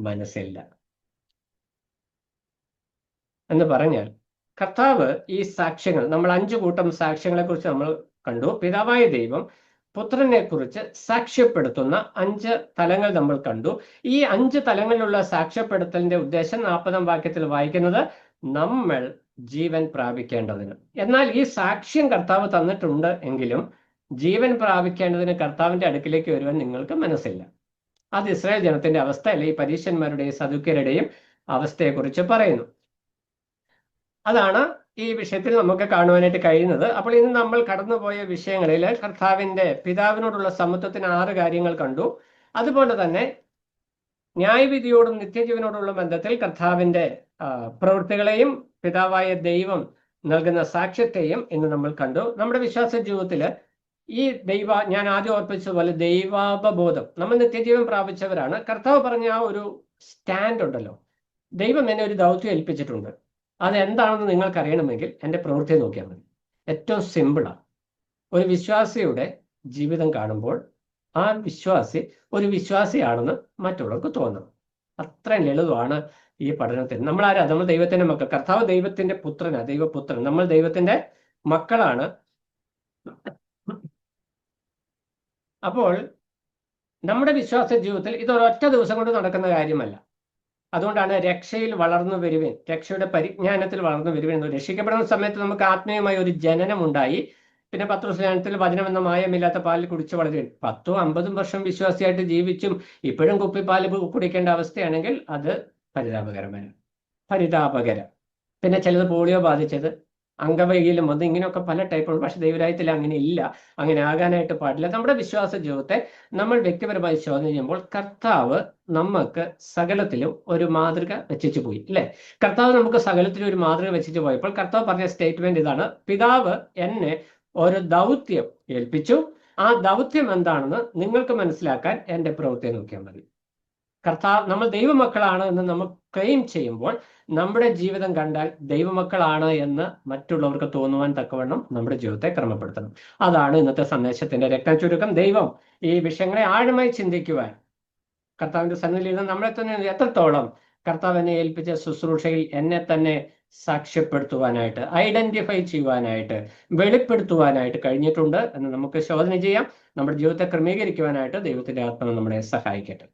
മനസ്സില്ല എന്ന് പറഞ്ഞാൽ, കർത്താവ് ഈ സാക്ഷ്യങ്ങൾ, നമ്മൾ 5 കൂട്ടം സാക്ഷ്യങ്ങളെ കുറിച്ച് നമ്മൾ കണ്ടു. പിതാവായ ദൈവം പുത്രനെ കുറിച്ച് സാക്ഷ്യപ്പെടുത്തുന്ന 5 തലങ്ങൾ നമ്മൾ കണ്ടു. ഈ 5 തലങ്ങളിലുള്ള സാക്ഷ്യപ്പെടുത്തലിന്റെ ഉദ്ദേശം 40-ാം വാക്യത്തിൽ വായിക്കുന്നത് നമ്മൾ ജീവൻ പ്രാപിക്കേണ്ടതിന്. എന്നാൽ ഈ സാക്ഷ്യം കർത്താവ് തന്നിട്ടുണ്ട് എങ്കിലും ജീവൻ പ്രാപിക്കേണ്ടതിന് കർത്താവിന്റെ അടുക്കിലേക്ക് വരുവാൻ നിങ്ങൾക്ക് മനസ്സില്ല. അത് ഇസ്രായേൽ ജനത്തിന്റെ അവസ്ഥ, അല്ലെ ഈ പരീശന്മാരുടെയും സദുക്യരുടെയും അവസ്ഥയെക്കുറിച്ച് പറയുന്നു. അതാണ് ഈ വിഷയത്തിൽ നമുക്ക് കാണുവാനായിട്ട് കഴിയുന്നത്. അപ്പോൾ ഇന്ന് നമ്മൾ കടന്നുപോയ വിഷയങ്ങളിൽ കർത്താവിന്റെ പിതാവിനോടുള്ള സമത്വത്തിന് 6 കാര്യങ്ങൾ കണ്ടു. അതുപോലെ തന്നെ ന്യായവിധിയോടും നിത്യജീവനോടുള്ള ബന്ധത്തിൽ കർത്താവിന്റെ പ്രവൃത്തികളെയും പിതാവായ ദൈവം നൽകുന്ന സാക്ഷ്യത്തെയും ഇന്ന് നമ്മൾ കണ്ടു. നമ്മുടെ വിശ്വാസ ജീവിതത്തിൽ ഈ ഞാൻ ആദ്യം ഓർപ്പിച്ചതുപോലെ ദൈവാവബോധം, നമ്മൾ നിത്യജീവൻ പ്രാപിച്ചവരാണ്. കർത്താവ് പറഞ്ഞ ആ ഒരു സ്റ്റാൻഡ് ഉണ്ടല്ലോ, ദൈവം എന്നെ ഒരു ദൗത്യം ഏൽപ്പിച്ചിട്ടുണ്ട്, അതെന്താണെന്ന് നിങ്ങൾക്ക് അറിയണമെങ്കിൽ എൻ്റെ പ്രവൃത്തി നോക്കിയാൽ മതി. ഏറ്റവും സിമ്പിളാണ്. ഒരു വിശ്വാസിയുടെ ജീവിതം കാണുമ്പോൾ ആ വിശ്വാസി ഒരു വിശ്വാസിയാണെന്ന് മറ്റുള്ളവർക്ക് തോന്നണം. അത്രയും ലളിതമാണ് ഈ പഠനത്തിന്. നമ്മൾ ആരാ? നമ്മൾ ദൈവത്തിന്റെ മക്കൾ. കർത്താവ് ദൈവത്തിന്റെ പുത്രനാണ്, ദൈവപുത്രൻ. നമ്മൾ ദൈവത്തിന്റെ മക്കളാണ്. അപ്പോൾ നമ്മുടെ വിശ്വാസ ജീവിതത്തിൽ ഇത് ഒരൊറ്റ ദിവസം കൊണ്ട് നടക്കുന്ന കാര്യമല്ല. അതുകൊണ്ടാണ് രക്ഷയിൽ വളർന്നു വരുവിൻ, രക്ഷയുടെ പരിജ്ഞാനത്തിൽ വളർന്നു വരുവിൻ എന്ന്. രക്ഷിക്കപ്പെടുന്ന സമയത്ത് നമുക്ക് ആത്മീയമായ ഒരു ജനനം ഉണ്ടായി. പിന്നെ പത്രോസ്നാനത്തിൽ വചനം എന്ന മായമില്ലാത്ത പാലിൽ കുടിച്ചു വളരുവിൻ. 10-50 വർഷം വിശ്വാസിയായിട്ട് ജീവിച്ചും ഇപ്പോഴും കുപ്പിപ്പാൽ കുടിക്കേണ്ട അവസ്ഥയാണെങ്കിൽ അത് പരിതാപകരം. പിന്നെ ചിലത് പോളിയോ ബാധിച്ചത്, അംഗവൈകല്യം വന്ന്, ഇങ്ങനെയൊക്കെ പല ടൈപ്പുണ്ട്. പക്ഷെ ദൈവരാജ്യത്തിൽ അങ്ങനെ ഇല്ല, അങ്ങനെ ആകാനായിട്ട് പാടില്ല. നമ്മുടെ വിശ്വാസ ജീവിതത്തെ നമ്മൾ വ്യക്തിപരമായി ചോദ്യം ചെയ്യുമ്പോൾ കർത്താവ് നമുക്ക് സകലത്തിലും ഒരു മാതൃക വെച്ചിട്ട് പോയി, അല്ലെ? കർത്താവ് നമുക്ക് സകലത്തിലും ഒരു മാതൃക വെച്ചിട്ട് പോയപ്പോൾ കർത്താവ് പറഞ്ഞ സ്റ്റേറ്റ്മെന്റ് ഇതാണ്: പിതാവ് എന്നെ ഒരു ദൗത്യം ഏൽപ്പിച്ചു, ആ ദൗത്യം എന്താണെന്ന് നിങ്ങൾക്ക് മനസ്സിലാക്കാൻ എൻ്റെ പ്രവൃത്തിയെ നോക്കിയാൽ മതി. കർത്താവ്, നമ്മൾ ദൈവമക്കളാണ് എന്ന് നമ്മൾ ക്ലെയിം ചെയ്യുമ്പോൾ നമ്മുടെ ജീവിതം കണ്ടാൽ ദൈവമക്കളാണ് എന്ന് മറ്റുള്ളവർക്ക് തോന്നുവാൻ തക്കവണ്ണം നമ്മുടെ ജീവിതത്തെ ക്രമപ്പെടുത്തണം. അതാണ് ഇന്നത്തെ സന്ദേശത്തിന്റെ രക്തം ചുരുക്കം. ദൈവം ഈ വിഷയങ്ങളെ ആഴമായി ചിന്തിക്കുവാൻ കർത്താവിന്റെ സന്നിധിയിൽ നിന്ന് നമ്മളെ തന്നെ എത്രത്തോളം കർത്താവ് എന്നെ ഏൽപ്പിച്ച ശുശ്രൂഷയിൽ എന്നെ തന്നെ സാക്ഷ്യപ്പെടുത്തുവാനായിട്ട്, ഐഡന്റിഫൈ ചെയ്യുവാനായിട്ട്, വെളിപ്പെടുത്തുവാനായിട്ട് കഴിഞ്ഞിട്ടുണ്ട് എന്ന് നമുക്ക് ശോധന ചെയ്യാം. നമ്മുടെ ജീവിതത്തെ ക്രമീകരിക്കുവാനായിട്ട് ദൈവത്തിന്റെ ആത്മാവ് നമ്മളെ സഹായിക്കട്ടെ.